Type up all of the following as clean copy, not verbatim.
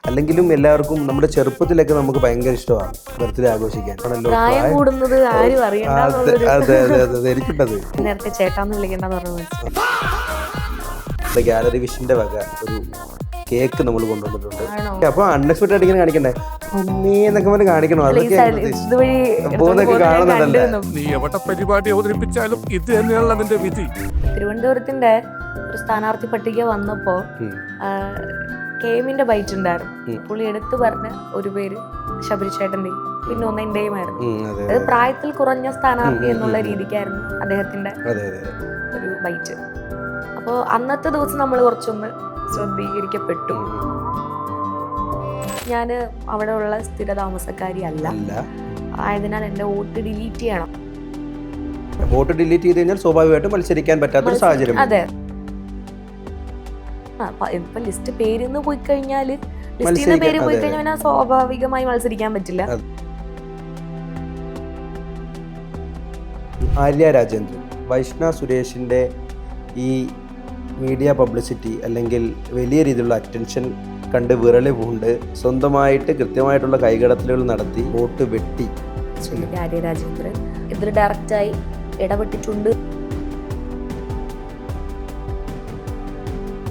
അല്ലെങ്കിലും എല്ലാവർക്കും നമ്മുടെ ചെറുപ്പത്തിലൊക്കെ നമുക്ക് ഭയങ്കര ഇഷ്ടമാണ് ബർത്ത്ഡേ ആഘോഷിക്കാൻ ആണല്ലോ. പ്രായം കൂടുന്നത് ആരും അതെ അതെ അതെ എനിക്കുണ്ടത്. നേരത്തെ ചേട്ടാന്ന് വിളിക്കണ്ടെന്ന് പറഞ്ഞു. ഗാലറി വിഷന്റെ വക ഒരു കേക്ക് നമ്മൾ കൊണ്ടുവന്നിട്ടുണ്ട്. അപ്പൊ അൺഎക്സ്പെക്ടഡ് ആയിട്ട് ഇങ്ങനെ കാണിക്കണ്ടേ ഉമ്മേ എന്നൊക്കെ പറഞ്ഞ് കാണിക്കണോ? അതൊക്കെ കാണുന്നുണ്ടല്ലേ. നീ എവിടെ പരിപാടി അവതരിപ്പിച്ചാലും ഇത് തന്നെയാണ് അതിന്റെ വിധി. തിരുവനന്തപുരത്തിന്റെ ഒരു സ്ഥാനാർത്ഥി പട്ടിക വന്നപ്പോ കെഎമ്മിന്റെ ബൈറ്റ് ഉണ്ടായിരുന്നു. പുള്ളി എടുത്തു പറഞ്ഞ ഒരു പേര് ശബരിച്ചേട്ടന്റെയും പിന്നെ ഒന്ന് എന്റെയും ആയിരുന്നു. അത് പ്രായത്തിൽ കുറഞ്ഞ സ്ഥാനാർത്ഥി എന്നുള്ള രീതിക്കായിരുന്നു അദ്ദേഹത്തിന്റെ ഒരു ബൈറ്റ്. അപ്പോൾ അന്നത്തെ ദിവസം നമ്മൾ കുറച്ചൊന്ന് ശ്രദ്ധീകരിക്കപ്പെട്ടു. ഞാൻ അവിടെ ഉള്ള സ്ഥിര താമസക്കാരി അല്ല, ആയതിനാൽ എന്റെ വോട്ട് ഡിലീറ്റ് ചെയ്യണം. വോട്ട് ഡിലീറ്റ് ചെയ്ത് കഴിഞ്ഞാൽ സ്വാഭാവികമായിട്ടും മത്സരിക്കാൻ പറ്റാത്ത സാഹചര്യം. അതെ, ഇപ്പൊ ലിസ്റ്റ് പേരിന്ന് പോയി കഴിഞ്ഞാല് ലിസ്റ്റിന്ന് പേര് പോയി കഴിഞ്ഞാൽ സ്വാഭാവികമായി മത്സരിക്കാൻ പറ്റില്ല. ആര്യ രാജേന്ദ്രൻ, വൈഷ്ണ സുരേഷിന്റെ ഈ മീഡിയ പബ്ലിസിറ്റി അല്ലെങ്കിൽ വലിയ രീതിയിലുള്ള അറ്റൻഷൻ കണ്ട് വിരളി പൂണ്ട് സ്വന്തമായിട്ട് കൃത്യമായിട്ടുള്ള കൈകടത്തലുകൾ നടത്തി വോട്ട് വെട്ടി. ആര്യ രാജേന്ദ്രൻ ഇതിൽ ഡയറക്റ്റായി ഇടപെട്ടിട്ടുണ്ട്.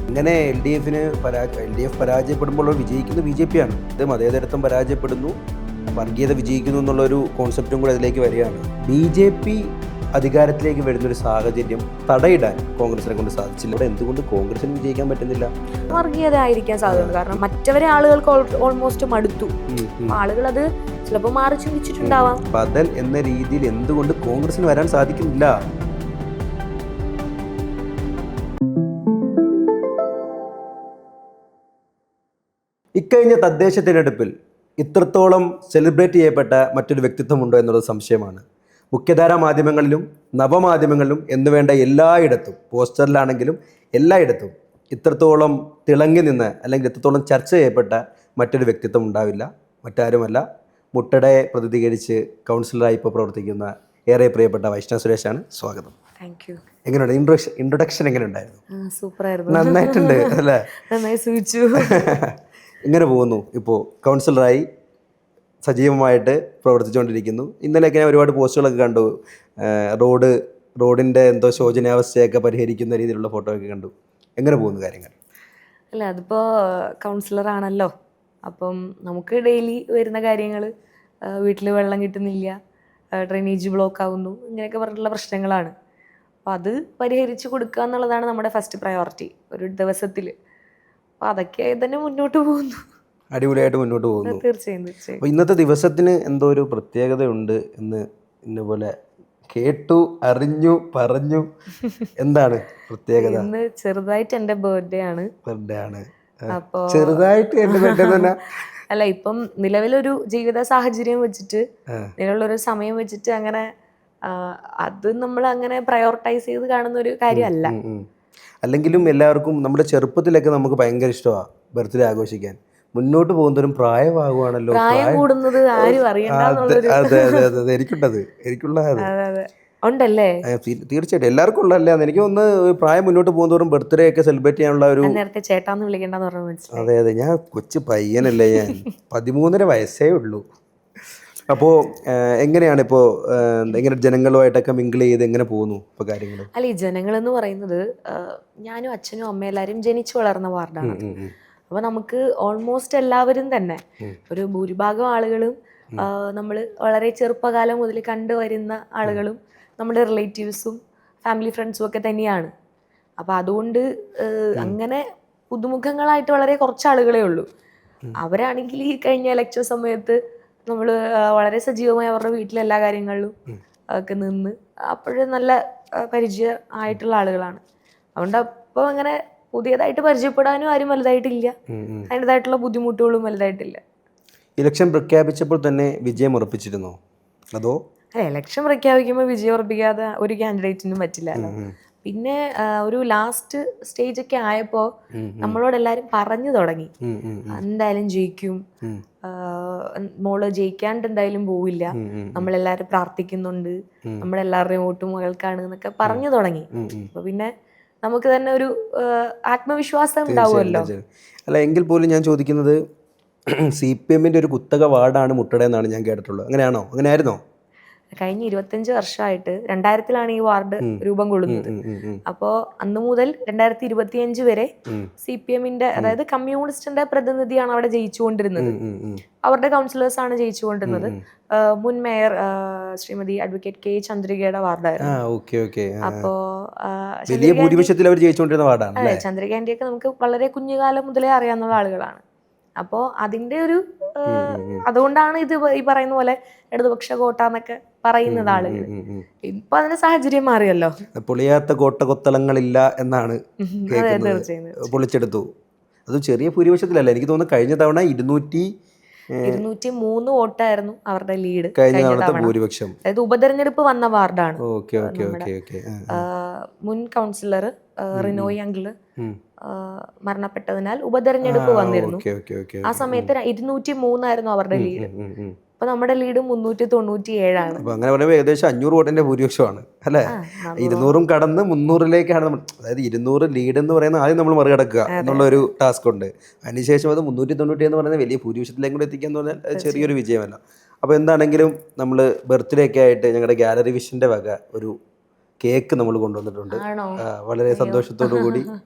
ഇങ്ങനെ എൽ ഡി എഫ് പരാജയപ്പെടുമ്പോൾ വിജയിക്കുന്നത് BJP ആണ്. ഇത് മതേതരത്വം പരാജയപ്പെടുന്നു, വർഗീയത വിജയിക്കുന്നു എന്നുള്ളൊരു കോൺസെപ്റ്റും കൂടെ അതിലേക്ക് വരികയാണ്. BJP അധികാരത്തിലേക്ക് വരുന്നൊരു സാഹചര്യം തടയിടാൻ കോൺഗ്രസിനെ കൊണ്ട് സാധിച്ചില്ല. ഇവിടെ എന്തുകൊണ്ട് കോൺഗ്രസിന് വിജയിക്കാൻ പറ്റുന്നില്ല? വർഗീയത ആയിരിക്കാൻ സാധ്യത. കാരണം മറ്റവരെ ആളുകൾക്ക് ഓൾമോസ്റ്റ് മടുത്തു. ആളുകൾ അത് ചിലപ്പോൾ മാറി ചിന്തിച്ചിട്ടുണ്ടാവാം. ബദൽ എന്ന രീതിയിൽ എന്തുകൊണ്ട് കോൺഗ്രസിന് വരാൻ സാധിക്കുന്നില്ല? ഇക്കഴിഞ്ഞ തദ്ദേശ തിരഞ്ഞെടുപ്പിൽ ഇത്രത്തോളം സെലിബ്രേറ്റ് ചെയ്യപ്പെട്ട മറ്റൊരു വ്യക്തിത്വമുണ്ടോ എന്നുള്ളത് സംശയമാണ്. മുഖ്യധാരാ മാധ്യമങ്ങളിലും നവമാധ്യമങ്ങളിലും എന്നുവേണ്ട എല്ലായിടത്തും, പോസ്റ്ററിലാണെങ്കിലും എല്ലായിടത്തും ഇത്രത്തോളം തിളങ്ങി നിന്ന് അല്ലെങ്കിൽ ഇത്രത്തോളം ചർച്ച ചെയ്യപ്പെട്ട മറ്റൊരു വ്യക്തിത്വം ഉണ്ടാവില്ല. മറ്റാരുമല്ല, മുട്ടടയെ പ്രതിനിധീകരിച്ച് കൗൺസിലറായി ഇപ്പോൾ പ്രവർത്തിക്കുന്ന ഏറെ പ്രിയപ്പെട്ട വൈഷ്ണ സുരേഷാണ്. സ്വാഗതം. എങ്ങനെയുണ്ട് ഇൻട്രൊഡക്ഷൻ? എങ്ങനെയുണ്ടായിരുന്നു? സൂപ്പറായിരുന്നു, നന്നായിട്ടുണ്ട് അല്ലേ? നന്നായി സൂചിച്ചു. ഇങ്ങനെ പോകുന്നു. ഇപ്പോൾ കൗൺസിലറായി സജീവമായിട്ട് പ്രവർത്തിച്ചുകൊണ്ടിരിക്കുന്നു. ഇന്നലെയൊക്കെ ഞാൻ ഒരുപാട് പോസ്റ്റുകളൊക്കെ കണ്ടു. റോഡിൻ്റെ എന്തോ ശോചനാവസ്ഥയൊക്കെ പരിഹരിക്കുന്ന രീതിയിലുള്ള ഫോട്ടോ ഒക്കെ കണ്ടു. എങ്ങനെ പോകുന്നു കാര്യങ്ങൾ? അല്ല, അതിപ്പോൾ കൗൺസിലറാണല്ലോ, അപ്പം നമുക്ക് ഡെയിലി വരുന്ന കാര്യങ്ങൾ, വീട്ടിൽ വെള്ളം കിട്ടുന്നില്ല, ഡ്രെയിനേജ് ബ്ലോക്ക് ആവുന്നു, ഇങ്ങനെയൊക്കെ പറഞ്ഞിട്ടുള്ള പ്രശ്നങ്ങളാണ്. അപ്പോൾ അത് പരിഹരിച്ച് കൊടുക്കുക എന്നുള്ളതാണ് നമ്മുടെ ഫസ്റ്റ് പ്രയോറിറ്റി ഒരു ദിവസത്തിൽ. അപ്പോൾ അതൊക്കെ തന്നെ മുന്നോട്ട് പോകുന്നു, അടിപൊളിയായിട്ട് മുന്നോട്ട് പോകുന്നു. തീർച്ചയായും. അപ്പോൾ ഇന്നത്തെ ദിവസത്തിന് എന്തോ ഒരു പ്രത്യേകതയുണ്ട് എന്ന് ഇന്നപോലെ കേട്ടു, അറിഞ്ഞു, പറഞ്ഞു. എന്താണ് പ്രത്യേകത? ഇന്ന് ചെറുതായിട്ട് എൻ്റെ ബർത്ത്ഡേ ആണ്. അപ്പോൾ ചെറുതായിട്ട് എൻ്റെ ബർത്ത്ഡേ തന്നെ അല്ല, ഇപ്പം നിലവിലൊരു ജീവിത സാഹചര്യം വെച്ചിട്ട്, നിലവിലൊരു സമയം വെച്ചിട്ട് അങ്ങനെ അത് നമ്മൾ അങ്ങനെ പ്രയോറിറ്റൈസ് ചെയ്ത് കാണുന്ന ഒരു കാര്യമല്ല. അല്ലെങ്കിലും എല്ലാവർക്കും നമ്മുടെ ചെറുപ്പത്തിലൊക്കെ നമുക്ക് ഭയങ്കര ഇഷ്ടമാണ് ബർത്ത്ഡേ ആഘോഷിക്കാൻ. മുന്നോട്ട് പോകുന്നവരും പ്രായമാകുവാണല്ലോ. പ്രായം കൂടുന്നത് ആരും അറിയണ്ടെന്നുള്ളൊരു ഉണ്ടല്ലേ? തീർച്ചയായിട്ടും എല്ലാവർക്കും ഉള്ളതല്ലേ. എനിക്ക് ഒന്ന് പ്രായം മുന്നോട്ട് പോകുന്നവരും ബർത്ത്ഡേ ഒക്കെ സെലിബ്രേറ്റ് ചെയ്യാനുള്ള ഒരു നേരത്തെ ചേട്ടാന്ന് വിളിക്കണ്ടെന്ന് പറഞ്ഞു. അതെ അതെ, ഞാൻ കൊച്ചു പയ്യനല്ലേ, ഞാൻ 13.5 വയസ്സേ ഉള്ളൂ. അപ്പോൾ എങ്ങനെയാണ് ഇപ്പോൾ എങ്ങനെ ജനങ്ങളുമായിട്ടൊക്കെ മിങ്കിൾ ചെയ്ത് എങ്ങനെ പോകുന്നു ഇപ്പോൾ കാര്യങ്ങൾ? അല്ല, ഈ ജനങ്ങൾ എന്ന് പറയുന്നത് ഞാനും അച്ഛനും അമ്മയും എല്ലാവരും ജനിച്ചു വളർന്ന വാർഡാണ്. അപ്പോൾ നമുക്ക് ഓൾമോസ്റ്റ് എല്ലാവരും തന്നെ ഒരു ഭൂരിഭാഗം ആളുകളും നമ്മൾ വളരെ ചെറുപ്പകാലം മുതൽ കണ്ടുവരുന്ന ആളുകളും നമ്മുടെ റിലേറ്റീവ്സും ഫാമിലി ഫ്രണ്ട്സും ഒക്കെ തന്നെയാണ്. അപ്പോൾ അതുകൊണ്ട് അങ്ങനെ പുതുമുഖങ്ങളായിട്ട് വളരെ കുറച്ച് ആളുകളേ ഉള്ളൂ. അവരാണെങ്കിൽ ഈ കഴിഞ്ഞ ഇലക്ഷൻ സമയത്ത് നമ്മൾ വളരെ സജീവമായി അവരുടെ വീട്ടിലെ എല്ലാ കാര്യങ്ങളിലും ഒക്കെ നിന്ന് അപ്പോഴും നല്ല പരിചയം ആയിട്ടുള്ള ആളുകളാണ്. അതുകൊണ്ട് അപ്പോൾ അങ്ങനെ പുതിയതായിട്ട് പരിചയപ്പെടാനും ആരും വലുതായിട്ടില്ല, അതിൻ്റെതായിട്ടുള്ള ബുദ്ധിമുട്ടുകളും വലുതായിട്ടില്ല. ഇലക്ഷൻ പ്രഖ്യാപിച്ചപ്പോൾ തന്നെ വിജയം ഉറപ്പിച്ചിരുന്നോ അതോ? ഇലക്ഷൻ പ്രഖ്യാപിക്കുമ്പോൾ വിജയം ഉറപ്പിക്കാതെ ഒരു കാൻഡിഡേറ്റിനും പറ്റില്ലല്ലോ. പിന്നെ ഒരു ലാസ്റ്റ് സ്റ്റേജ് ഒക്കെ ആയപ്പോൾ നമ്മളോട് എല്ലാവരും പറഞ്ഞു തുടങ്ങി, എന്തായാലും ജയിക്കും, മോള് ജയിക്കാണ്ട് എന്തായാലും പോവില്ല, നമ്മളെല്ലാവരും പ്രാർത്ഥിക്കുന്നുണ്ട്, നമ്മളെല്ലാവരുടെയും വോട്ട് മകൾക്കാണ് എന്നൊക്കെ പറഞ്ഞു തുടങ്ങി. അപ്പൊ പിന്നെ നമുക്ക് തന്നെ ഒരു ആത്മവിശ്വാസം ഉണ്ടാവുമല്ലോ. അല്ല, എങ്കിൽ പോലും ഞാൻ ചോദിക്കുന്നത്, CPM-ന്റെ ഒരു കുത്തക വാർഡാണ് മുട്ടട എന്നാണ് ഞാൻ കേട്ടിട്ടുള്ളത്. അങ്ങനെയാണോ? അങ്ങനെയായിരുന്നോ? കഴിഞ്ഞ 25 വർഷമായിട്ട് 2000-ലാണ് ഈ വാർഡ് രൂപം കൊള്ളുന്നത്. അപ്പോൾ അന്ന് മുതൽ 2025 വരെ CPM-ന്റെ അതായത് കമ്മ്യൂണിസ്റ്റിന്റെ പ്രതിനിധിയാണ് അവിടെ ജയിച്ചുകൊണ്ടിരുന്നത്. അവരുടെ കൗൺസിലേഴ്സ് ആണ് ജയിച്ചുകൊണ്ടിരുന്നത്. മുൻ മേയർ ശ്രീമതി അഡ്വക്കേറ്റ് K. ചന്ദ്രികയുടെ വാർഡായിരുന്നു. അപ്പോ വലിയ ഭൂരിപക്ഷത്തിൽ അവർ ജയിച്ചുകൊണ്ടിരുന്ന വാർഡാണ്. അതെ, ചന്ദ്രിക ആന്റിയൊക്കെ നമുക്ക് വളരെ കുഞ്ഞുകാലം മുതലേ അറിയാവുന്ന ആളുകളാണ്. അപ്പോൾ അതിന്റെ ഒരു അതുകൊണ്ടാണ് ഇത് ഈ പറയുന്ന പോലെ ഇടതുപക്ഷ കോട്ട എന്നൊക്കെ പറയുന്നത് ആളുകൾ. ഇപ്പൊ അതിന്റെ സാഹചര്യം മാറിയല്ലോ. പൊളിയാത്ത കോട്ട കൊത്തളങ്ങളില്ല എന്നാണ് കേൾക്കുന്നത്. പൊളിച്ചെടുത്തു. അത് ചെറിയ ഭൂരിപക്ഷത്തിലല്ല. എനിക്ക് തോന്നുന്നു കഴിഞ്ഞ തവണ 203 വോട്ടായിരുന്നു അവരുടെ ലീഡ്. കഴിഞ്ഞ തവണത്തെ ഭൂരിപക്ഷം. അതായത് ഉപതെരഞ്ഞെടുപ്പ് വന്ന വാർഡാണ്. മുൻ കൗൺസിലർ റിനോയ് അങ്കിള് മരണപ്പെട്ടതിനാൽ ഉപതെരഞ്ഞെടുപ്പ് വന്നിരുന്നു. ആ സമയത്ത് 203 ആയിരുന്നു അവരുടെ ലീഡ്. അപ്പൊ നമ്മുടെ ലീഡ് 397ആണ്. അങ്ങനെ പറയുമ്പോൾ ഏകദേശം 500 വോട്ടിന്റെ ഭൂരിപക്ഷമാണ് അല്ലെ. 200 കടന്ന് 300-ലേക്കാണ് നമ്മൾ. അതായത് 200 ലീഡ് എന്ന് പറയുന്ന ആദ്യം നമ്മൾ മറികടക്കുക എന്നുള്ള ഒരു ടാസ്ക് ഉണ്ട്. അതിനുശേഷം അത് 390 എന്ന് പറയുന്നത് വലിയ ഭൂരിപക്ഷത്തിലേക്ക് കൂടെ എത്തിക്കുക എന്ന് പറഞ്ഞാൽ അത് ചെറിയൊരു വിജയമല്ല. അപ്പോൾ എന്താണെങ്കിലും നമ്മൾ ബർത്ത്ഡേ ഒക്കെ ആയിട്ട് ഞങ്ങളുടെ ഗാലറി വിഷന്റെ വക ഒരു കേക്ക് നമ്മൾ കൊണ്ടുവന്നിട്ടുണ്ട്. വളരെ സന്തോഷത്തോടു കൂടി.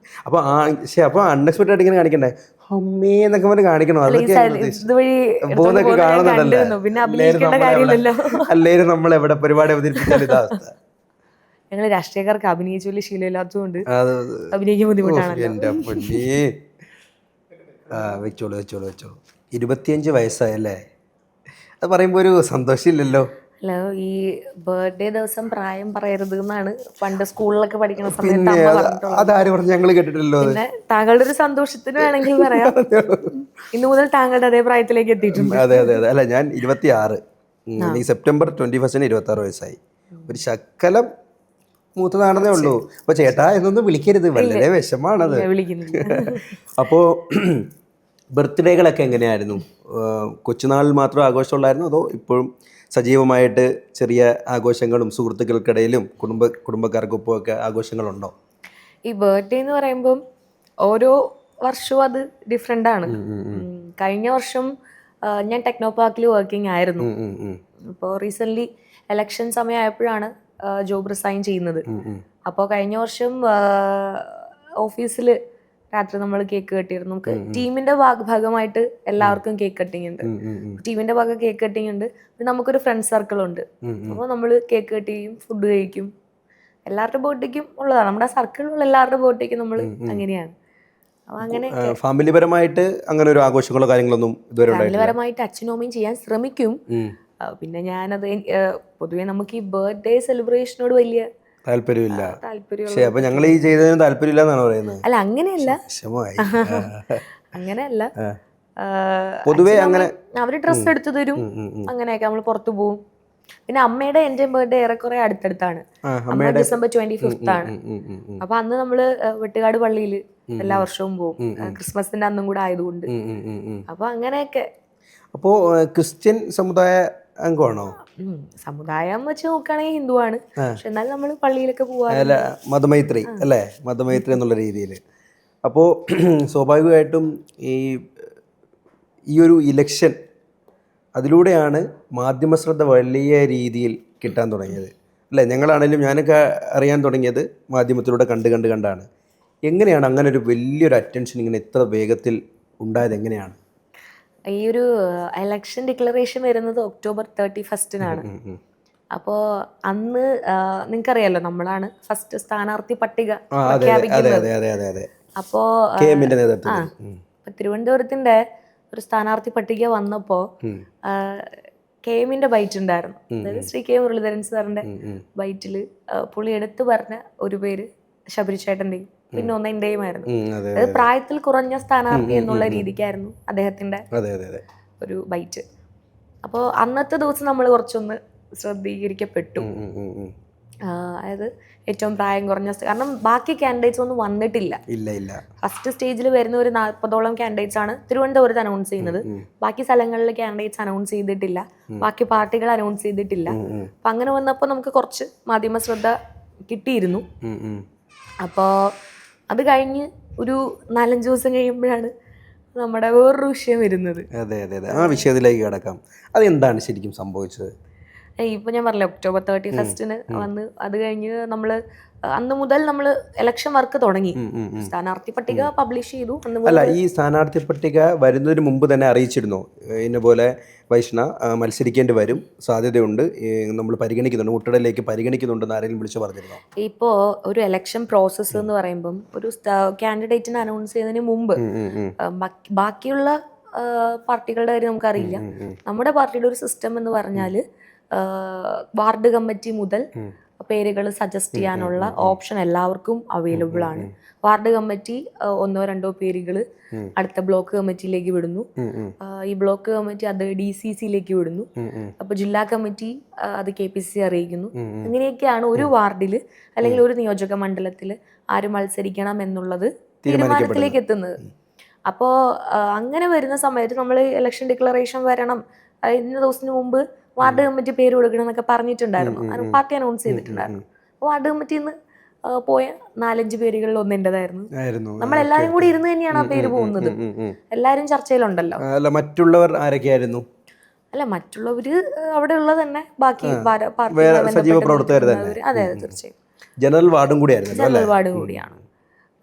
അപ്പോൾ അൺഎക്സ്പെക്ടഡ് ആയിട്ട് ഇങ്ങനെ കാണിക്കണ്ടേ, അമ്മേ എന്നൊക്കെ പറഞ്ഞ് കാണിക്കണോ? അതൊക്കെ പോകുന്നൊക്കെ കാണുന്നുണ്ടല്ലോ. അല്ലേലും നമ്മൾ എവിടെ പരിപാടി അവതരിപ്പിച്ചാൽ ഇതാ അവസ്ഥ. ഞങ്ങൾ രാഷ്ട്രീയക്കാർക്ക് അഭിനയിച്ച വലിയ ശീലമില്ലാത്തതുകൊണ്ട് അഭിനയിക്കാൻ ബുദ്ധിമുട്ടാണ്. എന്റെ പൊന്നേ, വെച്ചോളൂ 25 വയസ്സായല്ലേ? അത് പറയുമ്പോ ഒരു സന്തോഷമില്ലല്ലോ. അല്ല, ഈ ബർത്ത്ഡേ ദിവസം പ്രായം പറയരുത് എന്നാണ് പണ്ട് സ്കൂളിലൊക്കെ പഠിക്കുന്ന സമയത്ത് അതാര് പറഞ്ഞു? ഞങ്ങൾ കേട്ടിട്ടില്ലല്ലോ. പിന്നെ താങ്കളുടെ ഒരു സന്തോഷത്തിന് വേണമെങ്കിൽ പറയാം, ഇന്നു മുതൽ താങ്കളുടെ അതേ പ്രായത്തിലേക്ക് എത്തിയിട്ടുണ്ട്. അതെ. അല്ല, ഞാൻ 26. ഈ സെപ്റ്റംബർ 21 26 വയസ്സായി. ഒരു ശക്കലം മൂത്തതാണെന്നേ ഉള്ളൂ. അപ്പൊ ചേട്ടാ എന്നൊന്നും വിളിക്കരുത്, വളരെ വിഷമാണത്. അപ്പോ ബർത്ത്ഡേകളൊക്കെ എങ്ങനെയായിരുന്നു? കൊച്ചുനാളിൽ മാത്രം ആഘോഷമുള്ളായിരുന്നു, അതോ ഇപ്പോഴും സജീവമായിട്ട് ചെറിയ ആഘോഷങ്ങളും സുഹൃത്തുക്കൾക്കിടയിലും കുടുംബക്കാർക്കൊപ്പം ഒക്കെ ആഘോഷങ്ങളുണ്ടോ? ഈ ബർത്ത്ഡേ എന്ന് പറയുമ്പം ഓരോ വർഷവും അത് ഡിഫറെൻ്റ് ആണ്. കഴിഞ്ഞ വർഷം ഞാൻ ടെക്നോ പാർക്കിൽ വർക്കിംഗ് ആയിരുന്നു. അപ്പോൾ റീസെൻ്റ്ലി എലക്ഷൻ സമയമായപ്പോഴാണ് ജോബ് റിസൈൻ ചെയ്യുന്നത്. അപ്പോൾ കഴിഞ്ഞ വർഷം ഓഫീസിൽ രാത്രി നമ്മൾ കേക്ക് കട്ടിയിരുന്നു. നമുക്ക് ടീമിന്റെ ഭാഗമായിട്ട് എല്ലാവർക്കും കേക്ക് കട്ടിങ് ഉണ്ട്. ടീമിന്റെ ഭാഗം കേക്ക് കട്ടിങ് ഉണ്ട്. പിന്നെ നമുക്കൊരു ഫ്രണ്ട് സർക്കിൾ ഉണ്ട്. അപ്പോൾ നമ്മൾ കേക്ക് കട്ട് ചെയ്യും, ഫുഡ് കഴിക്കും. എല്ലാവരുടെ ബർത്ത്ഡേക്കും ഉള്ളതാണ്. നമ്മുടെ സർക്കിളിലുള്ള എല്ലാവരുടെ ബർത്ത്ഡേക്കും നമ്മൾ അങ്ങനെയാണ്. അപ്പോൾ അങ്ങനെ ഫാമിലിപരമായിട്ട് അങ്ങനെ ഒരു ആഘോഷങ്ങളോ കാര്യങ്ങളൊന്നും ഇതുവരെ ഫാമിലിപരമായിട്ട് അച്ഛനും അമ്മയും ചെയ്യാൻ ശ്രമിക്കും. പിന്നെ ഞാനത് പൊതുവെ നമുക്ക് ഈ ബർത്ത്ഡേ സെലിബ്രേഷനോട് വലിയ താല്പര്യമില്ല. അപ്പൊ ഞങ്ങൾ ഈ ചെയ്തതിന് താല്പര്യമില്ല എന്നാണ് പറയുന്നത്. അല്ല, അങ്ങനെയല്ല, പൊതുവെ അങ്ങനെ അവര് ഡ്രസ്സ് എടുത്തു തരും, അങ്ങനെയൊക്കെ നമ്മൾ പുറത്തു പോവും. പിന്നെ അമ്മയുടെ എൻ്റെ ബർത്ത്ഡേ ഏറെക്കുറെ അടുത്തടുത്താണ്. അമ്മ December 25th ആണ്. അപ്പൊ അന്ന് നമ്മള് വെട്ടുകാട് പള്ളിയിൽ എല്ലാ വർഷവും പോവും, ക്രിസ്മസിന്റെ അന്നും കൂടെ ആയതുകൊണ്ട്. അപ്പൊ അങ്ങനെയൊക്കെ. അപ്പോ ക്രിസ്ത്യൻ സമുദായ അംഗമാണോ? സമുദായം വെച്ച് നോക്കുകയാണെങ്കിൽ ഹിന്ദുവാണ്. പക്ഷെ എന്നാലും നമ്മൾ പള്ളിയിലൊക്കെ പോവാ. മതമൈത്രി അല്ലേ? മതമൈത്രി എന്നുള്ള രീതിയിൽ. അപ്പോൾ സ്വാഭാവികമായിട്ടും ഈ ഒരു ഇലക്ഷൻ അതിലൂടെയാണ് മാധ്യമശ്രദ്ധ വലിയ രീതിയിൽ കിട്ടാൻ തുടങ്ങിയത് അല്ലേ? ഞങ്ങളാണെങ്കിലും ഞാനൊക്കെ അറിയാൻ തുടങ്ങിയത് മാധ്യമത്തിലൂടെ കണ്ടാണ്. എങ്ങനെയാണ് അങ്ങനെ ഒരു വലിയൊരു അറ്റൻഷൻ ഇങ്ങനെ ഇത്ര വേഗത്തിൽ ഉണ്ടായത്? എങ്ങനെയാണ് ഈ ഒരു എലക്ഷൻ ഡിക്ലറേഷൻ വരുന്നത് October 31 അപ്പോൾ അന്ന് നിങ്ങൾക്കറിയാലോ, നമ്മളാണ് ഫസ്റ്റ് സ്ഥാനാർത്ഥി പട്ടിക പ്രഖ്യാപിക്കുന്നത്. അപ്പോ തിരുവനന്തപുരത്തിന്റെ ഒരു സ്ഥാനാർത്ഥി പട്ടിക വന്നപ്പോ KM-ന്റെ ബൈറ്റ് ഉണ്ടായിരുന്നു. അതായത് ശ്രീ K. മുരളീധരൻ സാറിന്റെ ബൈറ്റില് പുള്ളി എടുത്തു പറഞ്ഞ ഒരു പേര് ശബരിച്ചേട്ടന്റെയും പിന്നെ ഒന്നെന്റെയും ആയിരുന്നു. അതായത് പ്രായത്തിൽ കുറഞ്ഞ സ്ഥാനാർത്ഥി എന്നുള്ള രീതിക്കായിരുന്നു അദ്ദേഹത്തിന്റെ ഒരു ബൈറ്റ്. അപ്പോൾ അന്നത്തെ ദിവസം നമ്മൾ കുറച്ചൊന്ന് ശ്രദ്ധീകരിക്കപ്പെട്ടു. അതായത് ഏറ്റവും പ്രായം കുറഞ്ഞ, കാരണം ബാക്കി കാൻഡിഡേറ്റ്സ് ഒന്നും വന്നിട്ടില്ല. ഫസ്റ്റ് സ്റ്റേജിൽ വരുന്ന ഒരു 40ഓളം കാൻഡിഡേറ്റ്സ് ആണ് തിരുവനന്തപുരത്ത് അനൗൺസ് ചെയ്യുന്നത്. ബാക്കി സ്ഥലങ്ങളിൽ കാൻഡിഡേറ്റ്സ് അനൗൺസ് ചെയ്തിട്ടില്ല, ബാക്കി പാർട്ടികൾ അനൗൺസ് ചെയ്തിട്ടില്ല. അപ്പം അങ്ങനെ വന്നപ്പോൾ നമുക്ക് കുറച്ച് മാധ്യമ ശ്രദ്ധ കിട്ടിയിരുന്നു. അപ്പോൾ അത് കഴിഞ്ഞ് ഒരു 4-5 ദിവസം കഴിയുമ്പോഴാണ് നമ്മുടെ വേറൊരു വിഷയം വരുന്നത്. അതെ അതെ അതെ, ആ വിഷയത്തിലേക്ക് കിടക്കാം. അതെന്താണ് ശരിക്കും സംഭവിച്ചത്? ഇപ്പൊ ഞാൻ പറഞ്ഞില്ല, October 31 വന്ന് അത് കഴിഞ്ഞ് നമ്മള് അന്ന് മുതൽ നമ്മൾ ഇലക്ഷൻ വർക്ക് തുടങ്ങി. സ്ഥാനാർത്ഥി പട്ടിക പബ്ലിഷ് ചെയ്തു. അന്ന് അല്ല, ഈ സ്ഥാനാർത്ഥി പട്ടിക വരുന്നതിന് മുമ്പ് തന്നെ അറിയിച്ചിരുന്നോ ഇന്ന പോലെ വൈഷ്ണ മത്സരിക്കേണ്ടി വരും, സാധ്യതയുണ്ട്, നമ്മൾ പരിഗണിക്കുന്നുണ്ട്, മുട്ടടയിലേക്ക് പരിഗണിക്കുന്നുണ്ടെന്ന് ആരെങ്കിലും വിളിച്ചു പറഞ്ഞിരുന്നോ? ഇപ്പോൾ ഒരു ഇലക്ഷൻ പ്രോസസ്സ് എന്ന് പറയുമ്പം ഒരു കാൻഡിഡേറ്റിനെ അനൗൺസ് ചെയ്യുന്നതിന് മുമ്പ് ബാക്കിയുള്ള പാർട്ടികളുടെ കാര്യം നമുക്കറിയില്ല. നമ്മുടെ പാർട്ടിയുടെ ഒരു സിസ്റ്റം എന്ന് പറഞ്ഞാൽ വാർഡ് കമ്മിറ്റി മുതൽ പേരുകൾ സജസ്റ്റ് ചെയ്യാനുള്ള ഓപ്ഷൻ എല്ലാവർക്കും അവൈലബിൾ ആണ്. വാർഡ് കമ്മിറ്റി 1-2 പേരുകൾ അടുത്ത ബ്ലോക്ക് കമ്മിറ്റിയിലേക്ക് വിടുന്നു. ഈ ബ്ലോക്ക് കമ്മിറ്റി അത് DCCയിലേക്ക് വിടുന്നു. അപ്പോൾ ജില്ലാ കമ്മിറ്റി അത് KPCC അറിയിക്കുന്നു. അങ്ങനെയൊക്കെയാണ് ഒരു വാർഡിൽ അല്ലെങ്കിൽ ഒരു നിയോജക മണ്ഡലത്തിൽ ആര് മത്സരിക്കണം എന്നുള്ളത് തീരുമാനത്തിലേക്ക് എത്തുന്നത്. അപ്പോൾ അങ്ങനെ വരുന്ന സമയത്ത് നമ്മൾ ഇലക്ഷൻ ഡിക്ലറേഷൻ വരണം, ഇന്ന ദിവസത്തിന് മുമ്പ് വാർഡ് കമ്മിറ്റി പേര് കൊടുക്കണം എന്നൊക്കെ പറഞ്ഞിട്ടുണ്ടായിരുന്നു. പാർട്ടി അനൗൺസ് ചെയ്തിട്ടുണ്ടായിരുന്നു. വാർഡ് കമ്മിറ്റിയിൽ നിന്ന് പോയ 4-5 പേരുകളിൽ ഒന്ന് എൻ്റെതായിരുന്നു. നമ്മളെല്ലാരും കൂടി ഇരുന്ന് തന്നെയാണ് ആ പേര് പോകുന്നത്. എല്ലാരും ചർച്ചയിലുണ്ടല്ലോ. അല്ല, മറ്റുള്ളവർ ആരൊക്കെയായിരുന്നു? അല്ല, മറ്റുള്ളവര് അവിടെ ഉള്ളത് തന്നെ ബാക്കി സജീവ പ്രവർത്തകർ തന്നെ. അതെ അതെ, തീർച്ചയായും ജനറൽ വാർഡും കൂടിയായിരുന്നു. ജനറൽ വാർഡും കൂടിയാണ്.